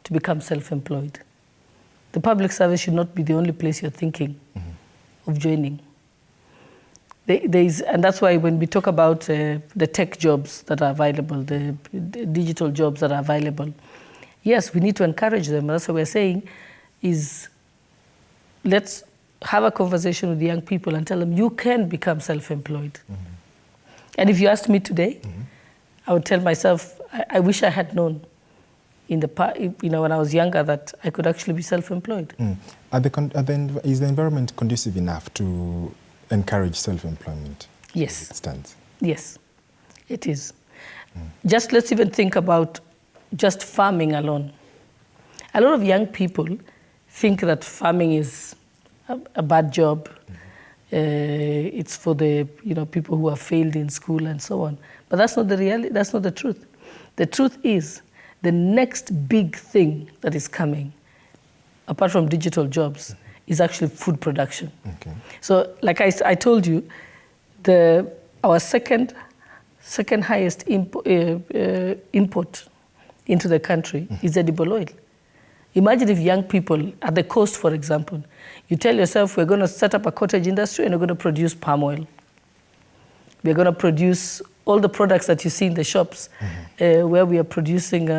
S1: to become self-employed. The public service should not be the only place you're thinking of joining. And that's why when we talk about the tech jobs that are available, the digital jobs that are available, yes, we need to encourage them. That's what we're saying is let's have a conversation with the young people and tell them you can become self-employed. And if you asked me today, I would tell myself, I wish I had known in the when I was younger that I could actually be self-employed.
S2: Is the environment conducive enough to encourage self-employment?
S1: Yes.
S2: As it stands?
S1: Yes, it is. Just let's even think about just farming alone. A lot of young people think that farming is a bad job. It's for the people who have failed in school and so on. But that's not the reality. That's not the truth. The truth is the next big thing that is coming, apart from digital jobs, is actually food production. Okay. So, like I told you, our second highest import into the country is edible oil. Imagine if young people at the coast, for example, you tell yourself, we're going to set up a cottage industry and we're going to produce palm oil. We're going to produce all the products that you see in the shops, where we are producing,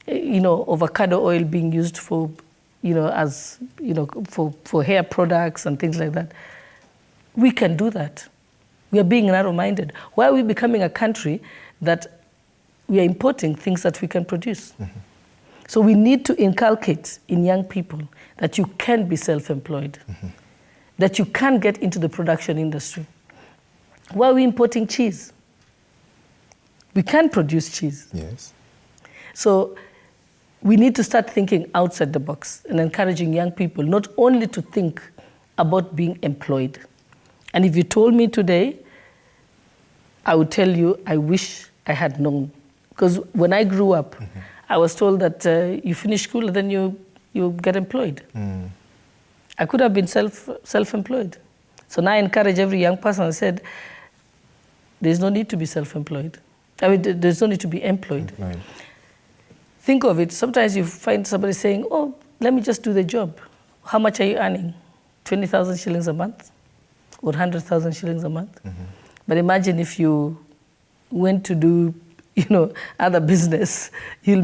S1: avocado oil being used for, for hair products and things like that. We can do that. We are being narrow-minded. Why are we becoming a country that we are importing things that we can produce? So we need to inculcate in young people that you can be self-employed, that you can get into the production industry. Why are we importing cheese? We can produce cheese.
S2: Yes.
S1: So we need to start thinking outside the box and encouraging young people not only to think about being employed. And if you told me today, I would tell you, I wish I had known. Because when I grew up, I was told that you finish school and then you get employed. I could have been self-employed. So now I encourage every young person. I said, there's no need to be self-employed. I mean, there's no need to be employed. think of it, sometimes you find somebody saying, oh, let me just do the job. How much are you earning? 20,000 shillings a month or 100,000 shillings a month? But imagine if you went to do, other business, you'll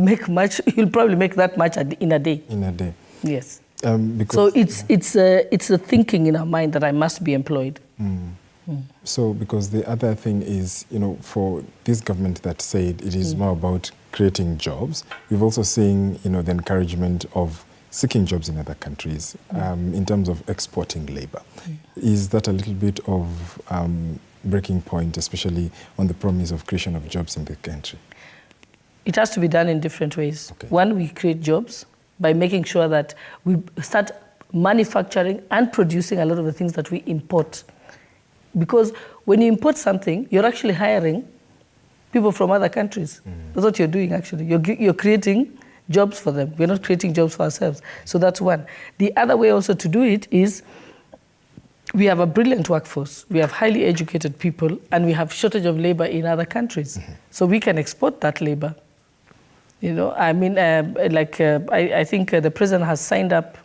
S1: probably make that much in a day.
S2: In a day.
S1: Yes.
S2: Because,
S1: so it's a thinking in our mind that I must be employed.
S2: So because the other thing is, for this government that said it is more about creating jobs, we've also seen, the encouragement of seeking jobs in other countries in terms of exporting labor. Is that a little bit of breaking point, especially on the promise of creation of jobs in the country?
S1: It has to be done in different ways.
S2: Okay.
S1: One, we create jobs by making sure that we start manufacturing and producing a lot of the things that we import. Because when you import something, you're actually hiring people from other countries. That's what you're doing, actually. You're creating jobs for them. We're not creating jobs for ourselves. So that's one. The other way also to do it is we have a brilliant workforce. We have highly educated people, and we have shortage of labor in other countries. So we can export that labor. I think the president has signed up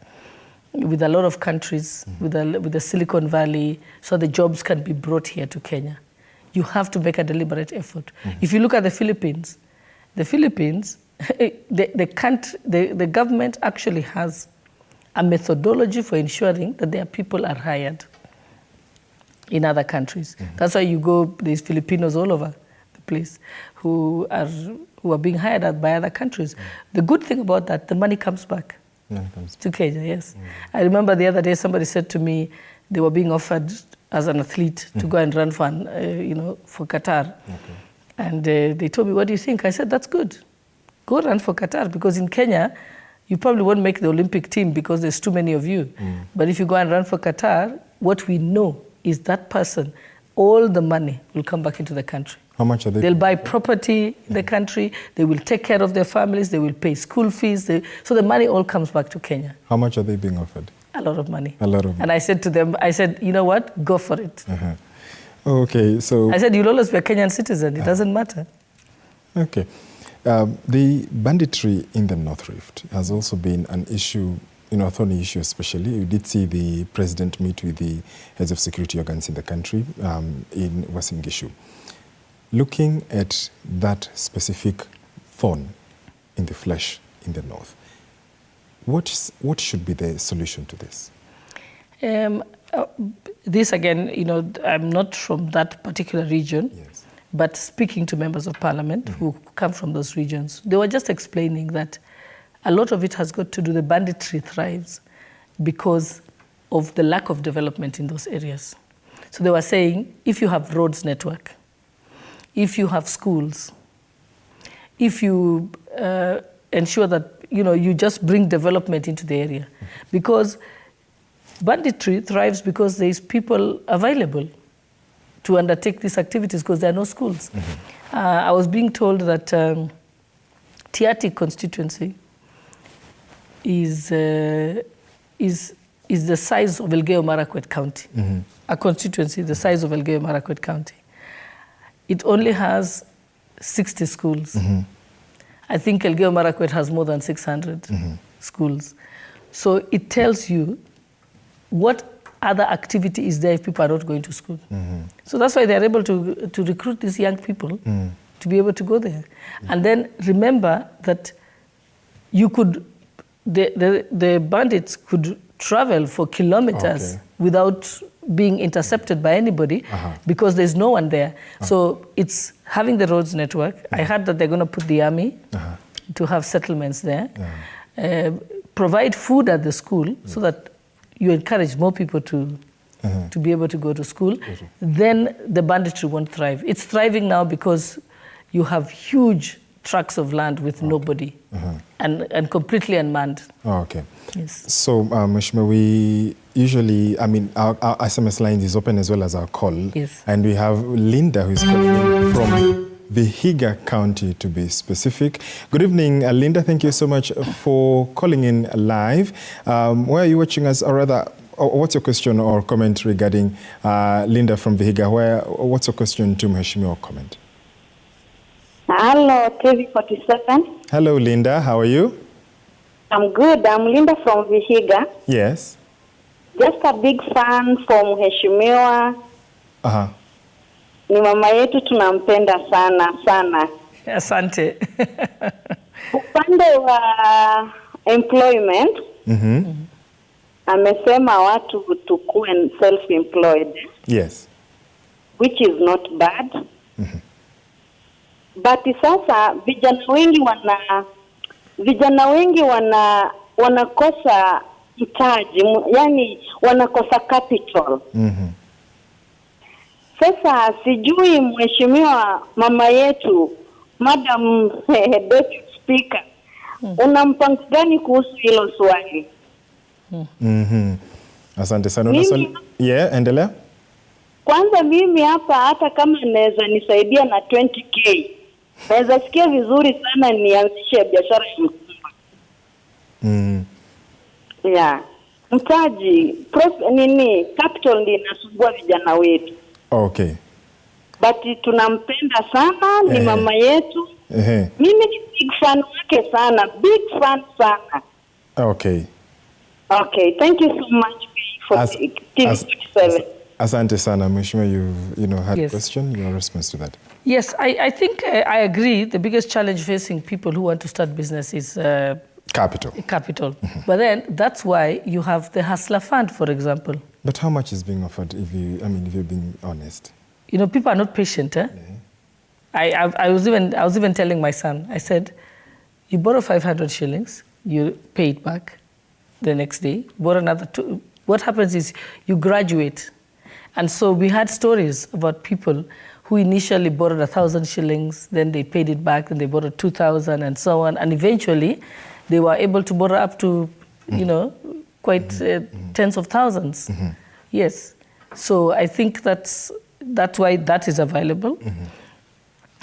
S1: with a lot of countries, with the Silicon Valley, so the jobs can be brought here to Kenya. You have to make a deliberate effort. If you look at the Philippines, the government actually has a methodology for ensuring that their people are hired in other countries. That's why you go, there's Filipinos all over the place who are being hired by other countries. The good thing about that, the money comes back to Kenya, yes. I remember the other day somebody said to me they were being offered as an athlete to go and run for Qatar. And they told me, what do you think? I said, that's good. Go run for Qatar, because in Kenya, you probably won't make the Olympic team because there's too many of you. But if you go and run for Qatar, what we know is that person, all the money will come back into the country.
S2: How much are they?
S1: They'll buy property in the country, they will take care of their families, they will pay school fees. So the money all comes back to Kenya.
S2: How much are they being offered?
S1: A lot of money.
S2: A lot of money.
S1: And I said to them, you know what, go for it.
S2: Okay, so...
S1: I said, you'll always be a Kenyan citizen, it doesn't matter.
S2: Okay. The banditry in the North Rift has also been an issue, a thorny issue especially. We did see the president meet with the heads of security organs in the country in Uasin Gishu. Looking at that specific thorn in the flesh in the North, what should be the solution to this?
S1: This again, I'm not from that particular region.
S2: Yes.
S1: But speaking to members of parliament who come from those regions, they were just explaining that a lot of it has got to do, the banditry thrives because of the lack of development in those areas. So they were saying, if you have roads network, if you have schools, if you ensure that, you just bring development into the area. Because banditry thrives because there's people available to undertake these activities because there are no schools. I was being told that Tiati constituency is the size of Elgeyo Marakwet County. A constituency the size of Elgeyo Marakwet County. It only has 60 schools. I think Elgeyo Marakwet has more than 600 schools. So it tells you what other activity is there if people are not going to school. So that's why they're able to recruit these young people to be able to go there. And then remember that you could, the bandits could travel for kilometers without being intercepted by anybody because there's no one there. So it's having the roads network. I heard that they're going to put the army to have settlements there, provide food at the school so that you encourage more people to be able to go to school, then the banditry won't thrive. It's thriving now because you have huge tracts of land with nobody and completely unmanned.
S2: Okay.
S1: Yes.
S2: So, Mheshimiwa, we usually, our SMS line is open as well as our call.
S1: Yes.
S2: And we have Linda who is calling in from Vihiga County, to be specific. Good evening, Linda. Thank you so much for calling in live. Where are you watching us, or rather, what's your question or comment regarding Linda from Vihiga? What's your question to Mheshimiwa, or comment?
S3: Hello, TV47.
S2: Hello, Linda. How are you?
S3: I'm good. I'm Linda from Vihiga.
S2: Yes.
S3: Just a big fan from Mheshimiwa. Ni mama yetu, tunampenda sana sana.
S1: Asante.
S3: Upande wa employment, amesema watu tukue self-employed.
S2: Yes.
S3: Which is not bad. But sasa vijana wengi wanakosa mtaji, yani wanakosa capital. Sasa sijui mheshimiwa mama yetu, Madam Deputy Speaker, una mpango gani kuhusu hilo swali?
S2: Asante sana. Endelea.
S3: Kwanza mimi hapa hata kama naweza nisaidia na 20k, naweza sikia vizuri sana nianzishe biashara ya mtumba. Yeah. Mtaji, capital ndio inasumbua vijana wetu.
S2: Okay.
S3: But tunampenda sana, ni mama yetu. Mimi ni big fan wake sana, big fan sana.
S2: Okay.
S3: Okay, thank you so much for TV47.
S2: Asante sana, Mheshimiwa. You had a question, your response to that.
S1: Yes, I think I agree. The biggest challenge facing people who want to start business is
S2: capital.
S1: But then that's why you have the Hustler Fund, for example.
S2: But how much is being offered, if you're being honest?
S1: People are not patient. I was even telling my son, I said, you borrow 500 shillings, you pay it back the next day, borrow another 2. What happens is you graduate. And so we had stories about people who initially borrowed 1,000 shillings, then they paid it back, and they borrowed 2,000 and so on. And eventually they were able to borrow up to, quite tens of thousands. Yes. So I think that's why that is available.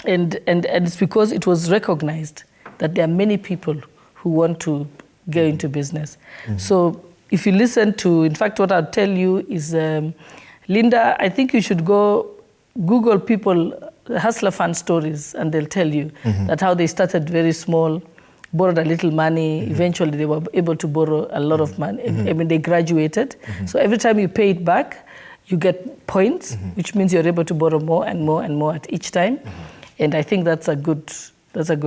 S1: And it's because it was recognized that there are many people who want to go into business. So if you listen to, in fact, what I'll tell you is, Linda, I think you should go Google people, Hustler Fund stories, and they'll tell you that how they started very small, borrowed a little money, eventually they were able to borrow a lot of money. I mean, they graduated. So every time you pay it back, you get points, which means you're able to borrow more and more and more at each time. And I think that's a good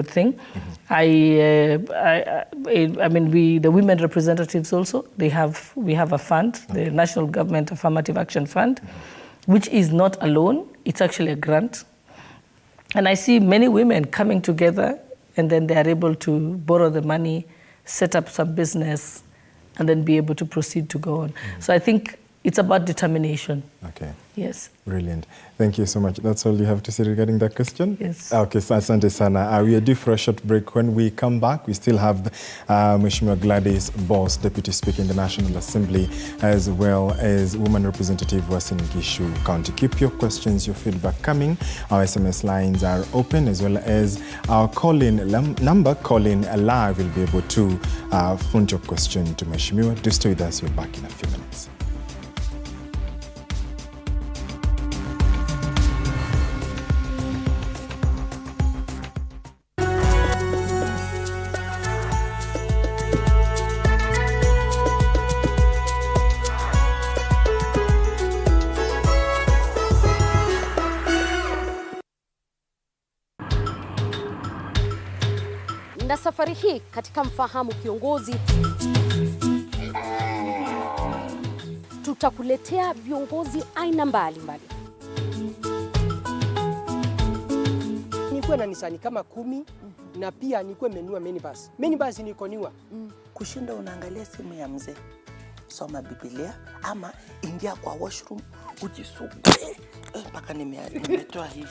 S1: thing. The women representatives also, we have a fund, the National Government Affirmative Action Fund, which is not a loan, it's actually a grant. And I see many women coming together, and then they are able to borrow the money, set up some business, and then be able to proceed to go on. So I think it's about determination. Okay. Yes.
S2: Brilliant. Thank you so much. That's all you have to say regarding that question?
S1: Yes.
S2: Okay, so asante sana. We are due for a short break. When we come back, we still have Mheshimiwa Gladys Boss, Deputy Speaker in the National Assembly, as well as Woman Representative Wasin Gishu County. Keep your questions, your feedback coming. Our SMS lines are open, as well as our call-in number. Call-in live will be able to front your question to Mheshimiwa. Do stay with us. We're back in a few minutes.
S4: Na safari hii katika Mfahamu Kiongozi tutakuletea viongozi aina mbalimbali.
S5: Nikuwe na Nisani kama 10 na pia nikuwe menua minibus. Minibus niko niwa.
S6: Kushinda unaangalia simu ya mzee. Soma Biblia ama ingia kwa washroom ujisugue. Mpaka nimetoa hivi.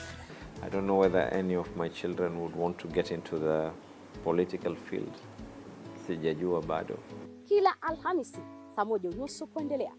S7: I don't know whether any of my children would want to get into the political field. Sijajua bado.
S4: Kila Alhamisi saa 1:30 kuendelea.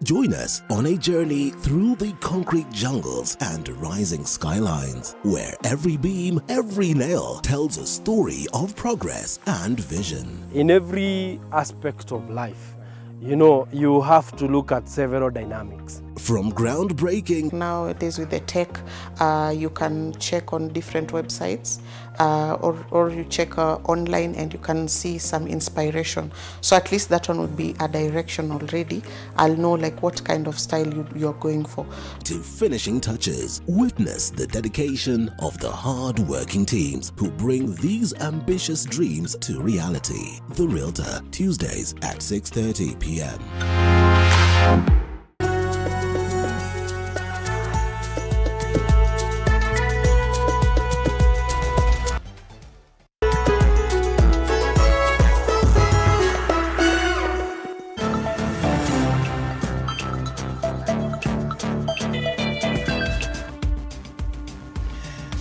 S8: Join progress on a journey through the concrete jungles and rising skylines, where every beam, every nail tells a story of progress and vision.
S5: In every aspect of life, you know, you have to look at several dynamics.
S8: From groundbreaking,
S6: Nowadays with the tech, you can check on different websites or you check online and you can see some inspiration. So at least that one would be a direction already. I'll know like what kind of style you're going for.
S8: to finishing touches, witness the dedication of the hard-working teams who bring these ambitious dreams to reality. The Realtor, Tuesdays at 6:30 p.m.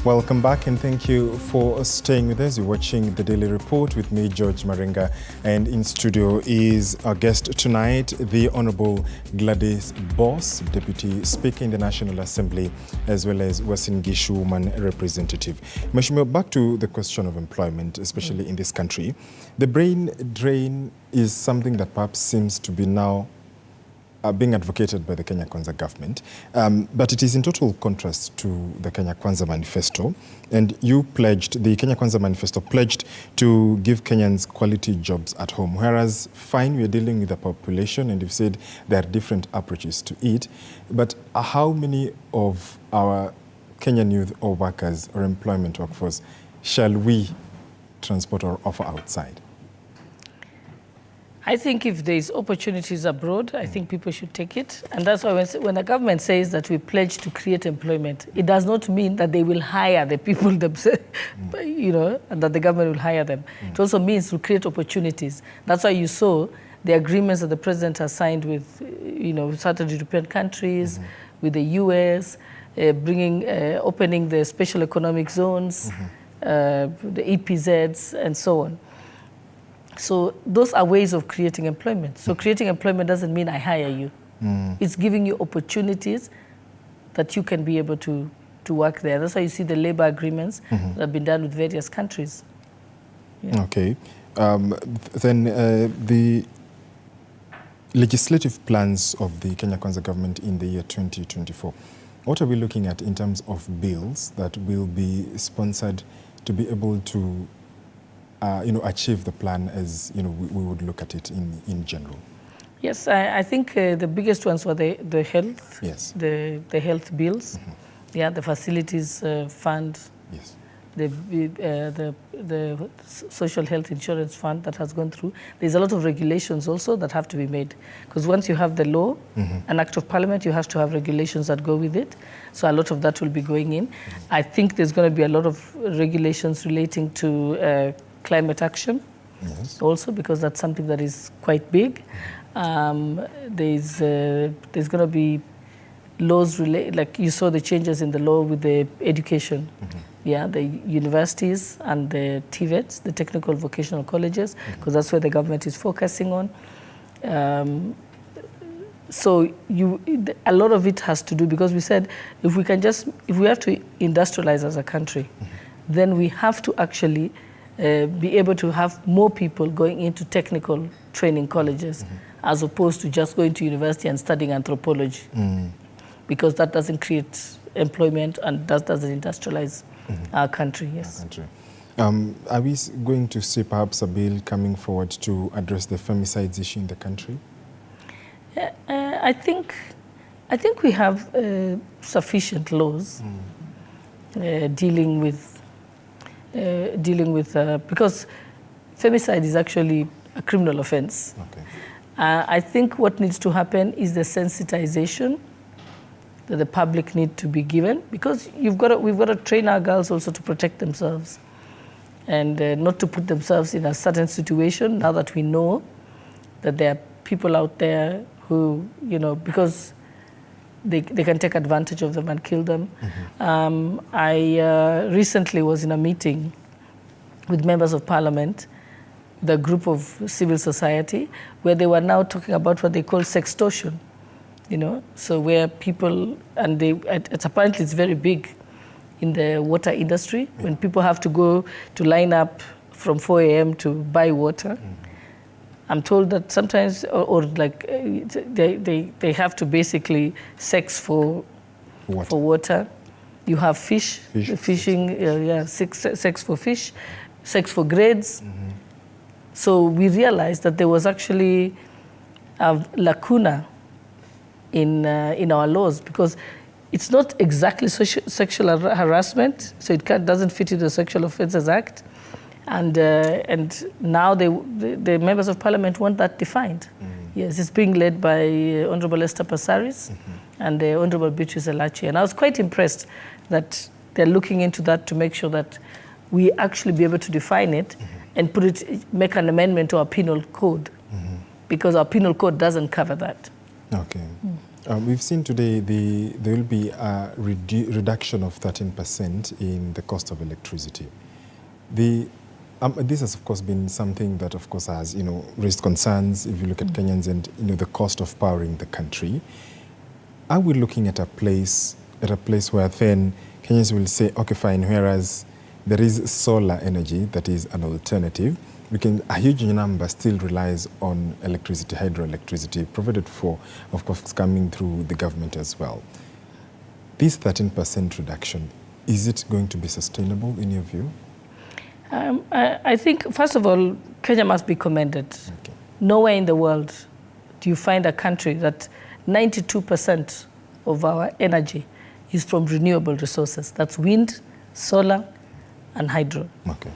S2: Welcome back and thank you for staying with us. You're watching The Daily Report with me, George Marenga, and in studio is our guest tonight, the Honorable Gladys Boss, Deputy Speaker in the National Assembly, as well as Uasin Gishu Woman Representative. Mheshimiwa, back to the question of employment, especially in this country. The brain drain is something that perhaps seems to be now being advocated by the Kenya Kwanza government, but it is in total contrast to the Kenya Kwanza manifesto. And you pledged, the Kenya Kwanza manifesto pledged to give Kenyans quality jobs at home. Whereas, fine, we're dealing with the population, and you've said there are different approaches to it. But how many of our Kenyan youth or workers or employment workforce shall we transport or offer outside?
S1: I think if there's opportunities abroad, I think people should take it. And that's why when the government says that we pledge to create employment, it does not mean that they will hire the people themselves, you know, and that the government will hire them. It also means to create opportunities. That's why you saw the agreements that the president has signed with, you know, certain European countries, with the US, opening the special economic zones, the EPZs, and so on. So those are ways of creating employment. So creating employment doesn't mean I hire you. It's giving you opportunities that you can be able to work there. That's why you see the labor agreements that have been done with various countries. Yeah.
S2: Okay. Then the legislative plans of the Kenya Kwanza government in the year 2024, what are we looking at in terms of bills that will be sponsored to be able to achieve the plan as we would look at it in general?
S1: Yes, I think the biggest ones were the health,
S2: yes,
S1: the health bills, yeah, the facilities fund,
S2: yes,
S1: the social health insurance fund that has gone through. There's a lot of regulations also that have to be made, because once you have the law, an act of parliament, you have to have regulations that go with it. So a lot of that will be going in. I think there's going to be a lot of regulations relating to climate action, yes, also, because that's something that is quite big. There's going to be laws like you saw the changes in the law with the education, yeah, the universities and the TVETs, the technical vocational colleges, because that's where the government is focusing on. So a lot of it has to do, because we said if we have to industrialize as a country, then we have to actually be able to have more people going into technical training colleges as opposed to just going to university and studying anthropology, because that doesn't create employment and that doesn't industrialize our country. Yes.
S2: Are we going to see perhaps a bill coming forward to address the femicides issue in the country?
S1: I think we have sufficient laws dealing with because femicide is actually a criminal offense. Okay. I think what needs to happen is the sensitization that the public need to be given, because we've got to train our girls also to protect themselves and not to put themselves in a certain situation now that we know that there are people out there who, because they can take advantage of them and kill them. I recently was in a meeting with members of parliament, the group of civil society, where they were now talking about what they call sextortion, you know, so where people, and it's apparently it's very big in the water industry, when people have to go to line up from 4 a.m. to buy water. I'm told that sometimes, or like they have to basically sex for water. You have fishing, sex for fish, sex for grades. So we realized that there was actually a lacuna in our laws, because it's not exactly sexual harassment, so it doesn't fit into the Sexual Offences Act. And now the members of parliament want that defined. Yes, it's being led by Honorable Esther Passaris and Honorable Beatrice Elachi. And I was quite impressed that they're looking into that to make sure that we actually be able to define it and make an amendment to our penal code, because our penal code doesn't cover that. Okay.
S2: We've seen today there will be a reduction of 13% in the cost of electricity. This has, of course, been something that, of course, has raised concerns if you look at Kenyans and the cost of powering the country. Are we looking at a place where then Kenyans will say, okay, fine, whereas there is solar energy that is an alternative, a huge number still relies on electricity, hydroelectricity, provided for, of course, coming through the government as well. This 13% reduction, is it going to be sustainable in your view?
S1: I think, first of all, Kenya must be commended. Okay. Nowhere in the world do you find a country that 92% of our energy is from renewable resources. That's wind, solar, and hydro. Okay.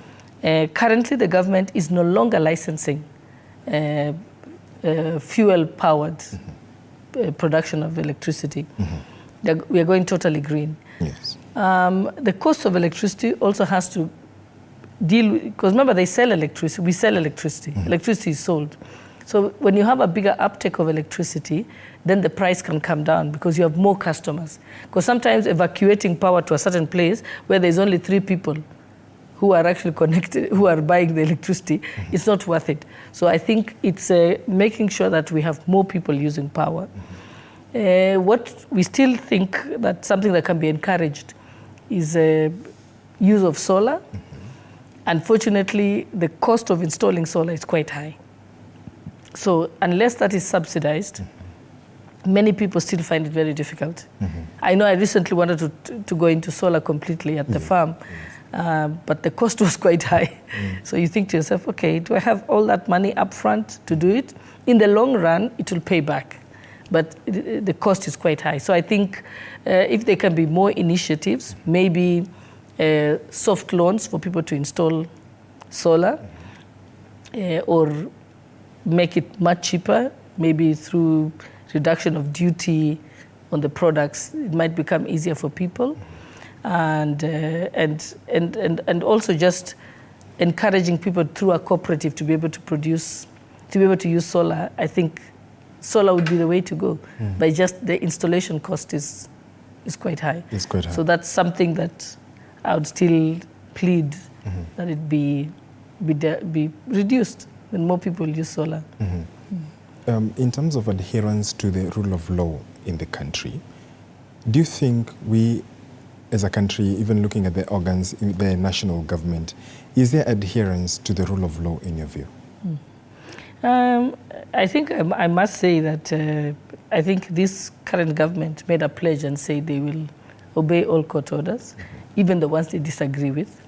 S1: Currently, the government is no longer licensing fuel-powered production of electricity. We are going totally green. Yes. The cost of electricity also has to deal with, because remember, they sell electricity, we sell electricity. Electricity is sold. So when you have a bigger uptake of electricity, then the price can come down because you have more customers. Because sometimes evacuating power to a certain place where there's only 3 people who are actually connected, who are buying the electricity, it's not worth it. So I think it's making sure that we have more people using power. What we still think that something that can be encouraged is use of solar. Unfortunately, the cost of installing solar is quite high. So unless that is subsidized, many people still find it very difficult. I know I recently wanted to go into solar completely at the farm, but the cost was quite high. So you think to yourself, okay, do I have all that money up front to do it? In the long run, it will pay back, but the cost is quite high. So I think if there can be more initiatives, maybe soft loans for people to install solar, or make it much cheaper, maybe through reduction of duty on the products. It might become easier for people, and also just encouraging people through a cooperative to be able to produce, to be able to use solar. I think solar would be the way to go, but just the installation cost is quite high. It's quite high. So that's something that I would still plead that it be reduced when more people use solar.
S2: In terms of adherence to the rule of law in the country, do you think we, as a country, even looking at the organs in the national government, is there adherence to the rule of law in your view?
S1: I think I must say that I think this current government made a pledge and said they will obey all court orders, even the ones they disagree with,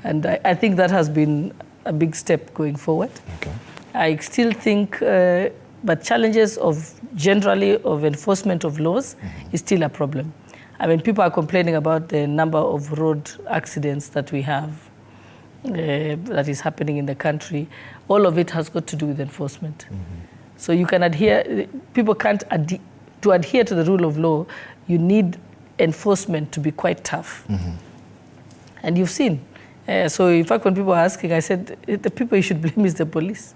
S1: and I think that has been a big step going forward. Okay. I still think, but challenges generally of enforcement of laws is still a problem. I mean, people are complaining about the number of road accidents that we have, that is happening in the country. All of it has got to do with enforcement. So you can adhere, people can't, to adhere to the rule of law, you need enforcement to be quite tough. And you've seen. So in fact, when people are asking, I said, the people you should blame is the police.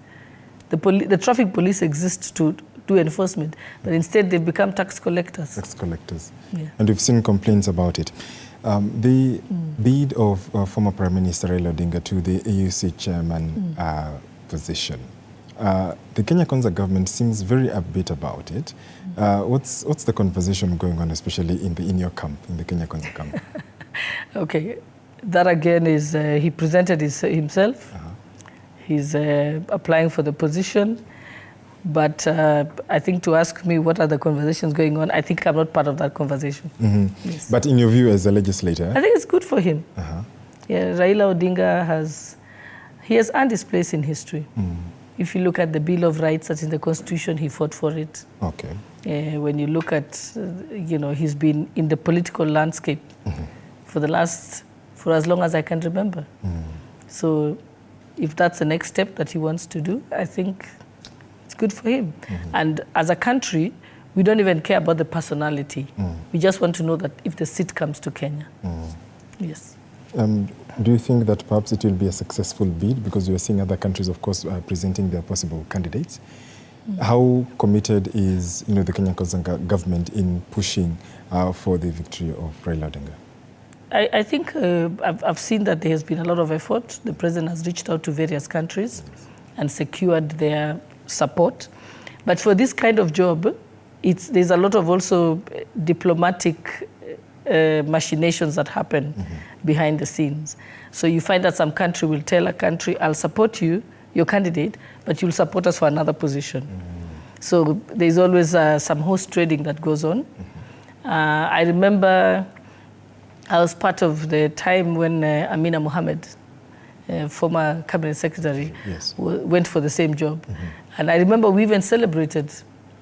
S1: The traffic police exist to do enforcement, but instead they've become tax collectors. Tax collectors. Yeah.
S2: And we've seen complaints about it. The bid of former Prime Minister Raila Odinga to the AUC chairman position, The Kenya Kwanza government seems very upbeat about it. What's the conversation going on, especially in your camp, in the Kenya Kwanza camp?
S1: Okay, that again is, he presented himself. He's applying for the position. But I think to ask me what are the conversations going on, I think I'm not part of that conversation. Yes.
S2: But in your view as a legislator?
S1: I think it's good for him. Yeah, Raila Odinga has earned his place in history. If you look at the Bill of Rights that's in the Constitution, he fought for it.
S2: Okay.
S1: When you look at, he's been in the political landscape for as long as I can remember. So if that's the next step that he wants to do, I think it's good for him. And as a country, we don't even care about the personality. We just want to know that if the seat comes to Kenya. Yes.
S2: Do you think that perhaps it will be a successful bid? Because we are seeing other countries, of course, presenting their possible candidates. How committed is the Kenya Kwanza government in pushing for the victory of Raila Odinga?
S1: I think I've seen that there has been a lot of effort. The president has reached out to various countries and secured their support. But for this kind of job, there's a lot of also diplomatic machinations that happen behind the scenes. So you find that some country will tell a country, I'll support you, your candidate, but you'll support us for another position. So there's always some horse trading that goes on. I remember I was part of the time when Amina Mohammed, former cabinet secretary, went for the same job. And I remember we even celebrated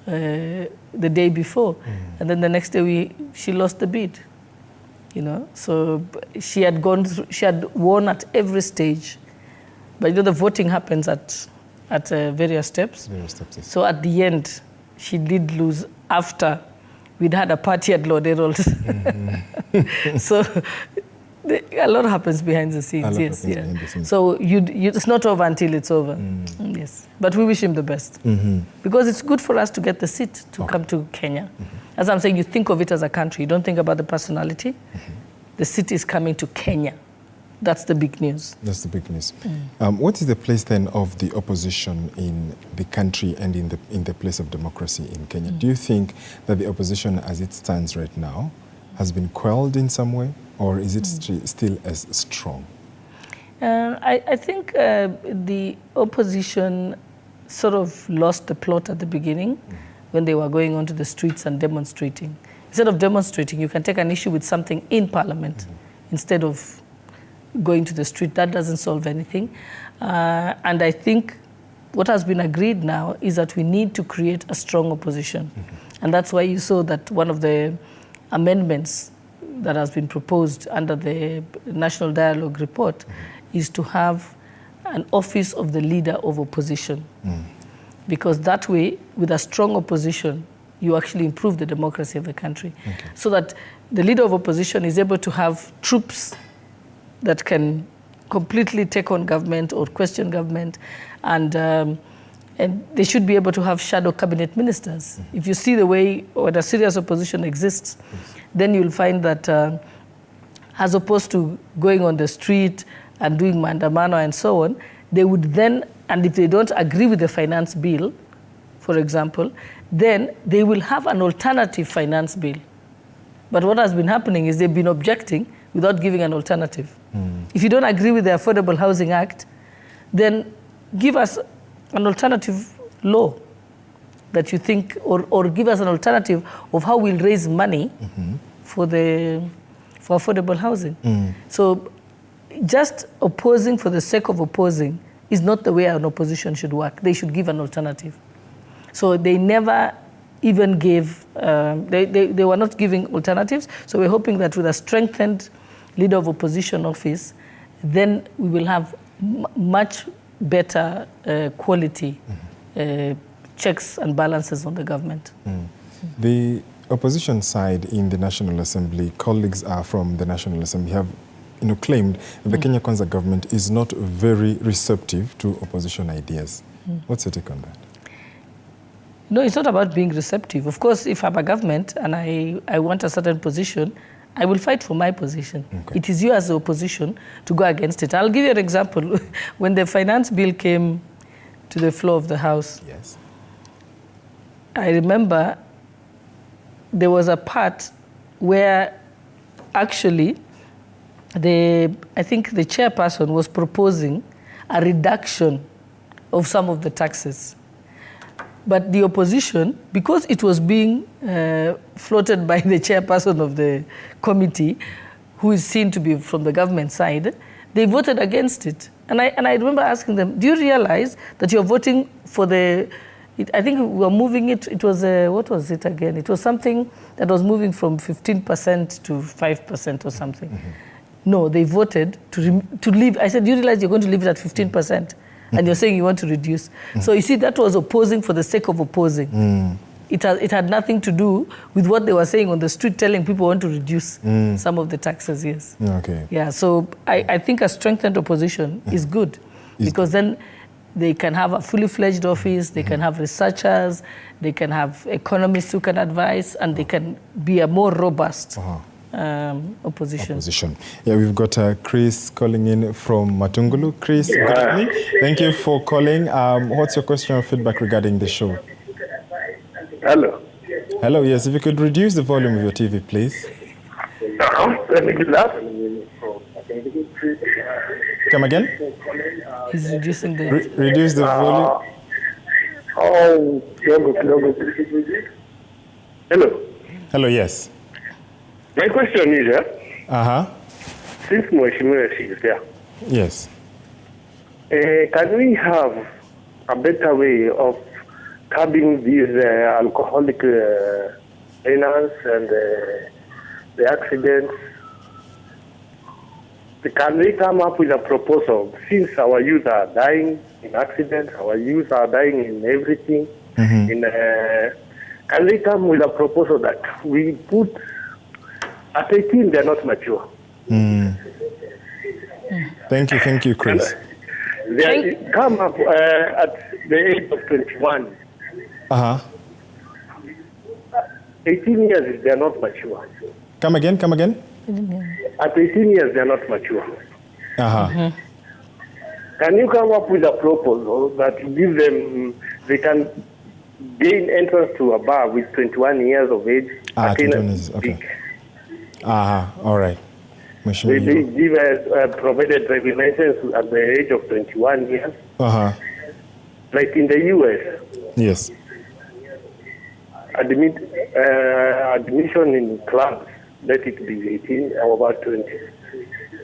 S1: the day before. And then the next day she lost the bid. So she had won at every stage. But the voting happens at various steps. So at the end, she did lose after we'd had a party at Lord Herald. So a lot happens behind the scenes. Yes. So it's not over until it's over. Yes. But we wish him the best. Because it's good for us to get the seat to come to Kenya. As I'm saying, you think of it as a country. You don't think about the personality. The seat is coming to Kenya. That's the big news.
S2: That's the big news. What is the place then of the opposition in the country and in the place of democracy in Kenya? Do you think that the opposition as it stands right now has been quelled in some way, or is it still as strong?
S1: I think the opposition sort of lost the plot at the beginning when they were going onto the streets and demonstrating. Instead of demonstrating, you can take an issue with something in Parliament instead of going to the street. That doesn't solve anything. And I think what has been agreed now is that we need to create a strong opposition. And that's why you saw that one of the amendments that has been proposed under the National Dialogue report is to have an office of the leader of opposition. Because that way, with a strong opposition, you actually improve the democracy of the country. So that the leader of opposition is able to have troops that can completely take on government or question government, and they should be able to have shadow cabinet ministers. If you see the way when a serious opposition exists, then you'll find that as opposed to going on the street and doing maandamano and so on, they would then, and if they don't agree with the finance bill, for example, then they will have an alternative finance bill. But what has been happening is they've been objecting without giving an alternative. If you don't agree with the Affordable Housing Act, then give us an alternative law that you think, or give us an alternative of how we'll raise money for affordable housing. So just opposing for the sake of opposing is not the way an opposition should work. They should give an alternative. So they never even gave, they were not giving alternatives. So we're hoping that with a strengthened leader of opposition office, then we will have much better quality checks and balances on the government.
S2: The opposition side in the National Assembly, colleagues from the National Assembly have claimed that the Kenya Kwanza government is not very receptive to opposition ideas. What's your take on that?
S1: No, it's not about being receptive. Of course, if I'm a government and I want a certain position, I will fight for my position. It is you as the opposition to go against it. I'll give you an example. When the finance bill came to the floor of the House.
S2: Yes.
S1: I remember there was a part where actually I think the chairperson was proposing a reduction of some of the taxes. But the opposition, because it was being floated by the chairperson of the committee, who is seen to be from the government side, they voted against it. And I remember asking them, do you realize that you're voting for I think we were moving it was, what was it again? It was something that was moving from 15% to 5% or something. No, they voted to leave. I said, do you realize you're going to leave it at 15%? And you're saying you want to reduce. So you see, that was opposing for the sake of opposing. It had nothing to do with what they were saying on the street, telling people want to reduce some of the taxes, yes.
S2: Okay.
S1: Yeah, so I think a strengthened opposition is good, because then they can have a fully fledged office, they can have researchers, they can have economists who can advise, and they can be a more robust opposition.
S2: Yeah, we've got Chris calling in from Matungulu. Chris, good evening. Thank you for calling. What's your question or feedback regarding the show?
S9: Hello.
S2: Hello, yes. If you could reduce the volume of your TV, please.
S9: Let me do that.
S2: Come again?
S1: He's reducing the...
S2: reduce the volume.
S9: Hello.
S2: Hello, yes.
S9: My question is, since Mheshimiwa is there,
S2: yes,
S9: can we have a better way of curbing these alcoholic finance and the accidents? Can we come up with a proposal, since our youth are dying in accidents, our youth are dying in everything, can we come with a proposal that we put at 18, they're not mature?
S2: Thank you, Chris.
S9: They come up at the age of 21. 18 years, they're not mature.
S2: Come again?
S9: At 18 years, they're not mature. Can you come up with a proposal that give them, they can gain entrance to a bar with 21 years of age?
S2: 21 years, okay. All right.
S9: They give provided driving license at the age of 21 years. Like in the US.
S2: Yes.
S9: Admission in clubs, let it be 18 or about 20.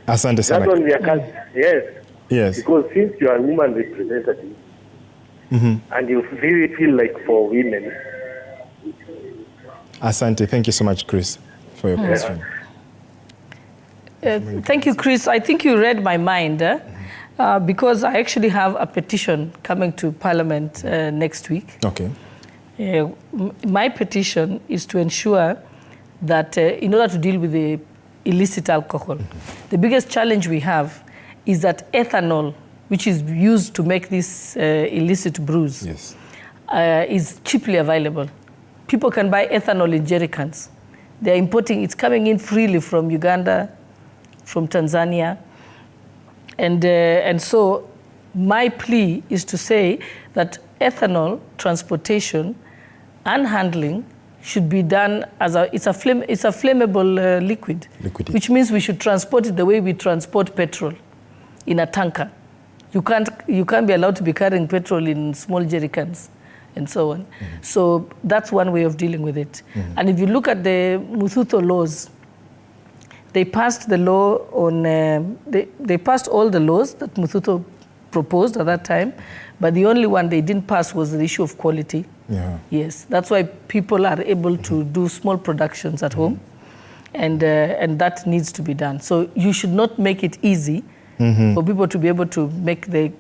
S2: Asante sana.
S9: That's on their country. Yes.
S2: Yes.
S9: Because since you are a woman representative, and you really feel like for women.
S2: Asante. Thank you so much, Chris, for your question.
S1: Thank you, Chris. I think you read my mind, because I actually have a petition coming to Parliament next week.
S2: Okay.
S1: My petition is to ensure that in order to deal with the illicit alcohol, the biggest challenge we have is that ethanol, which is used to make these illicit brews, is cheaply available. People can buy ethanol in jerry cans. They're importing, it's coming in freely from Uganda, from Tanzania. And so my plea is to say that ethanol transportation and handling should be done as it's a flammable liquid, which means we should transport it the way we transport petrol in a tanker. You can't be allowed to be carrying petrol in small jerry cans and so on. So that's one way of dealing with it. And if you look at the Muthuto laws, they passed the law on, they passed all the laws that Muthuto proposed at that time, but the only one they didn't pass was the issue of quality. Yes, that's why people are able to do small productions at home, and that needs to be done. So you should not make it easy for people to be able to make the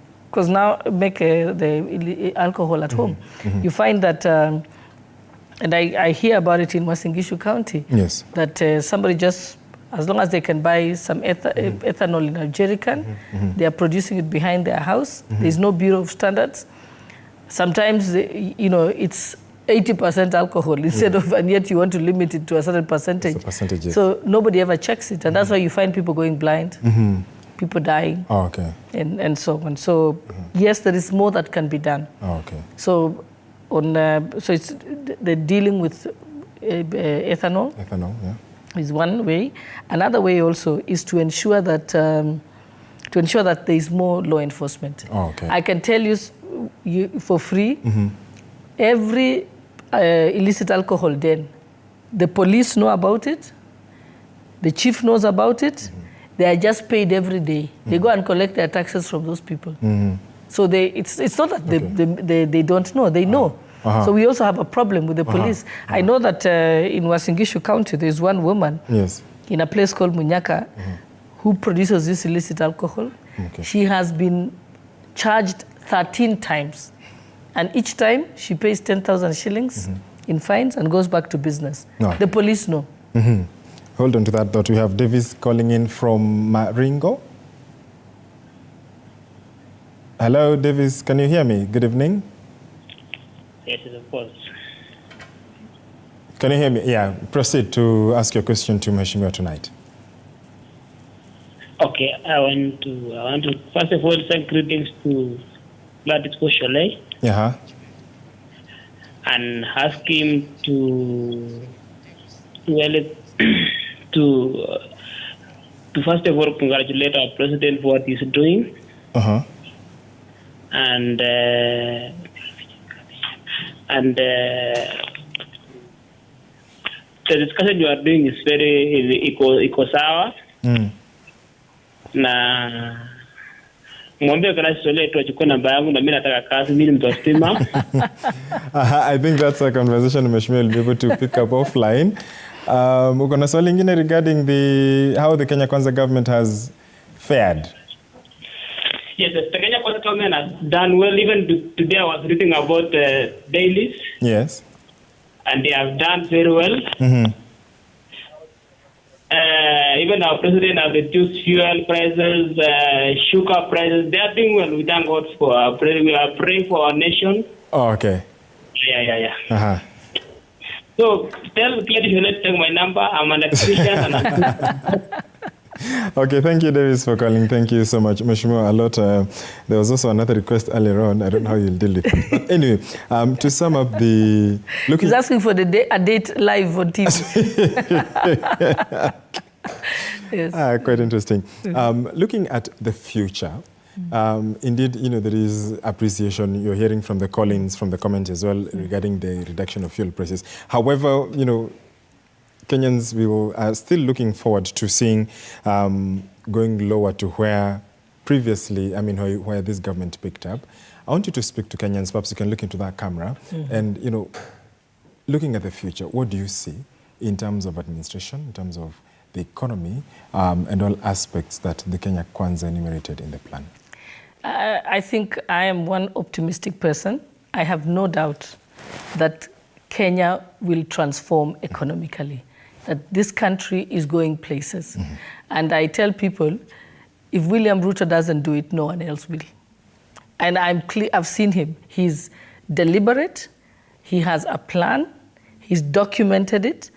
S1: alcohol at home. You find that, and I hear about it in Uasin County, that somebody just, as long as they can buy some ethanol in a jerry can, they are producing it behind their house. There's no Bureau of Standards. Sometimes, it's 80% alcohol instead of, and yet you want to limit it to a certain percentage. So nobody ever checks it, and that's why you find people going blind. people dying, and so on. So yes, there is more that can be done. So so it's the dealing with ethanol.
S2: Ethanol, yeah.
S1: Is one way. Another way also is to ensure that there is more law enforcement. I can tell you for free, every illicit alcohol den, the police know about it, the chief knows about it, they are just paid every day. They go and collect their taxes from those people. So it's not that they don't know, they know. So we also have a problem with the police. I know that in Uasin Gishu County, there's one woman in a place called Munyaka who produces this illicit alcohol. She has been charged 13 times. And each time she pays 10,000 shillings in fines and goes back to business. The police know.
S2: Hold on to that thought. We have Davis calling in from Maringo. Hello, Davis. Can you hear me? Good evening.
S10: Yes, of course.
S2: Can you hear me? Yeah, proceed to ask your question to Mheshimiwa tonight.
S10: Okay, I want to first of all send greetings to Gladys Boss and ask him to first of all congratulate our president for what he's doing. And the discussion you are doing is very iko-sawa. Na mwambie Gladys tu achukue namba yangu na mimi nataka kazi, mimi mtu stima.
S2: I think that's a conversation Mheshimiwa will be able to pick up offline. Uko na swali lingine regarding how the Kenya Kwanza government has fared?
S10: Yes, the Kenya Kwanza government has done well. Even today I was reading about dailies.
S2: Yes.
S10: And they have done very well. Even our president has reduced fuel prices, sugar prices. They are doing well. We thank God for our prayer. We are praying for our nation.
S2: Okay.
S10: Yeah. So tell Gladys to take my number. I'm an electrician.
S2: Okay, thank you, Davis, for calling. Thank you so much. Mheshimiwa, a lot. There was also another request earlier on. I don't know how you'll deal with it. But anyway, to sum up
S1: He's asking for a date live on TV.
S2: Yes. Quite interesting. Looking at the future, indeed, there is appreciation. You're hearing from the call-ins, from the comments as well, regarding the reduction of fuel prices. However, Kenyans are still looking forward to seeing going lower to where previously, where this government picked up. I want you to speak to Kenyans. Perhaps you can look into that camera. And, looking at the future, what do you see in terms of administration, in terms of the economy, and all aspects that the Kenya Kwanza enumerated in the plan?
S1: I think I am one optimistic person. I have no doubt that Kenya will transform economically, that this country is going places. And I tell people, if William Ruto doesn't do it, no one else will. And I've seen him. He's deliberate. He has a plan. He's documented it.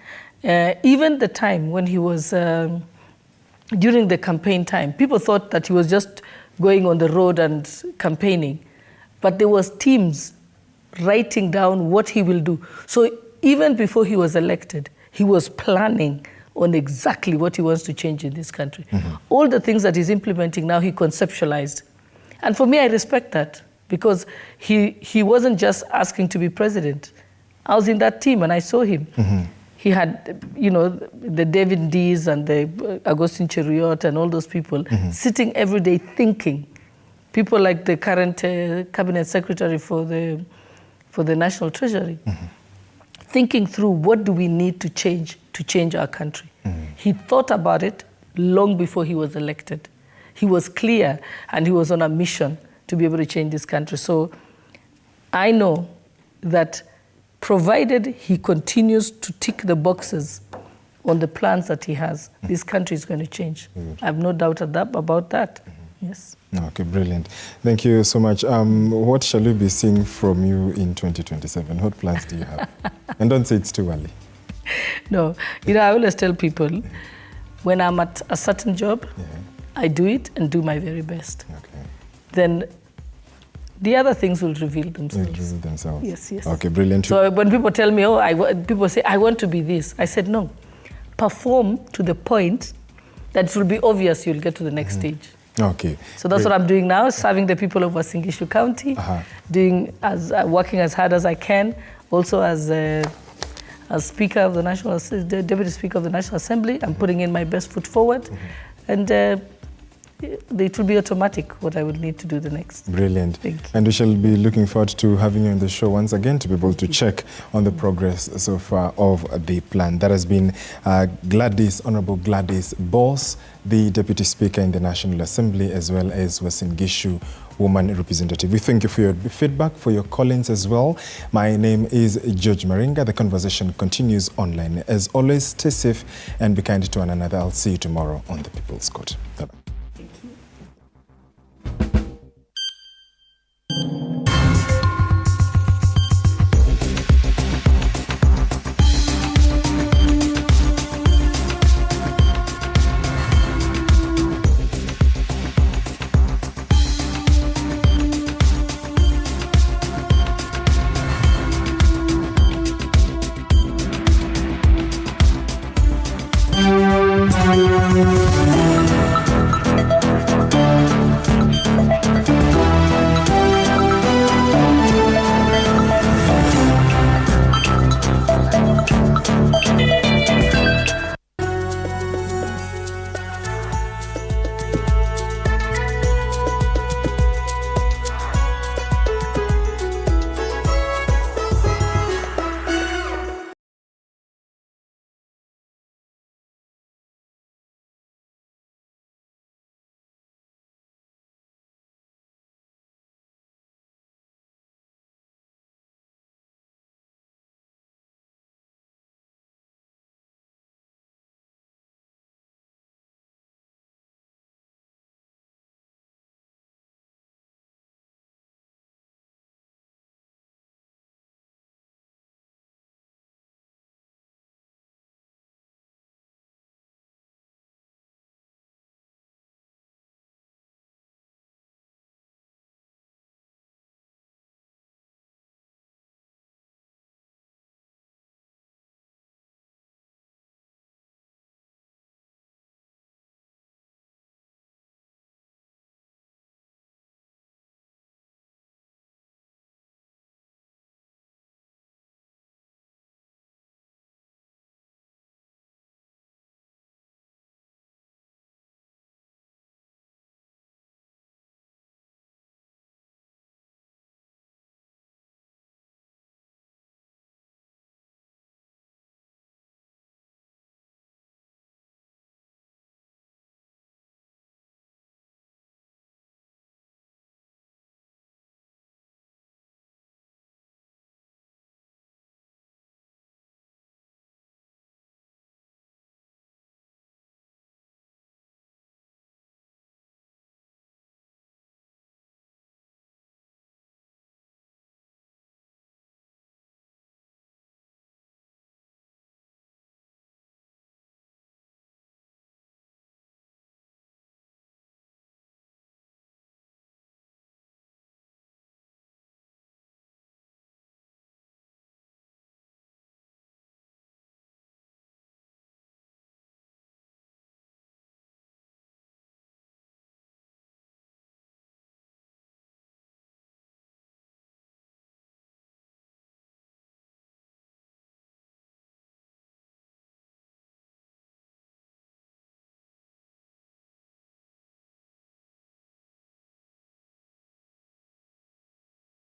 S1: Even the time when he was, during the campaign time, people thought that he was just going on the road and campaigning. But there was teams writing down what he will do. So even before he was elected, he was planning on exactly what he wants to change in this country. All the things that he's implementing now, he conceptualized. And for me, I respect that, because he wasn't just asking to be president. I was in that team and I saw him. He had, the David Dees and the Agustin Cheriot and all those people sitting every day thinking. People like the current cabinet secretary for the National Treasury, thinking through what do we need to change our country. He thought about it long before he was elected. He was clear and he was on a mission to be able to change this country. So I know that provided he continues to tick the boxes on the plans that he has, this country is going to change. I have no doubt about that. Yes.
S2: Okay, brilliant. Thank you so much. What shall we be seeing from you in 2027? What plans do you have? And don't say it's too early.
S1: No, I always tell people, when I'm at a certain job, I do it and do my very best.
S2: Okay.
S1: Then the other things will reveal themselves.
S2: Will reveal themselves.
S1: Yes, yes.
S2: Okay, brilliant.
S1: So when people tell me, people say, I want to be this. I said, no. Perform to the point that it will be obvious you'll get to the next stage.
S2: Okay.
S1: So that's what I'm doing now, serving the people of Wasingishu County, working as hard as I can, also as Speaker of the Deputy Speaker of the National Assembly. I'm putting in my best foot forward, and it will be automatic what I will need to do the next.
S2: Brilliant. And we shall be looking forward to having you on the show once again to be able to check on the progress so far of the plan. That has been Honorable Gladys Boss, the Deputy Speaker in the National Assembly, as well as Wasingishu Woman Representative. We thank you for your feedback, for your call-ins as well. My name is George Maringa. The conversation continues online. As always, stay safe and be kind to one another. I'll see you tomorrow on the People's Court. Bye-bye.
S8: Thank you.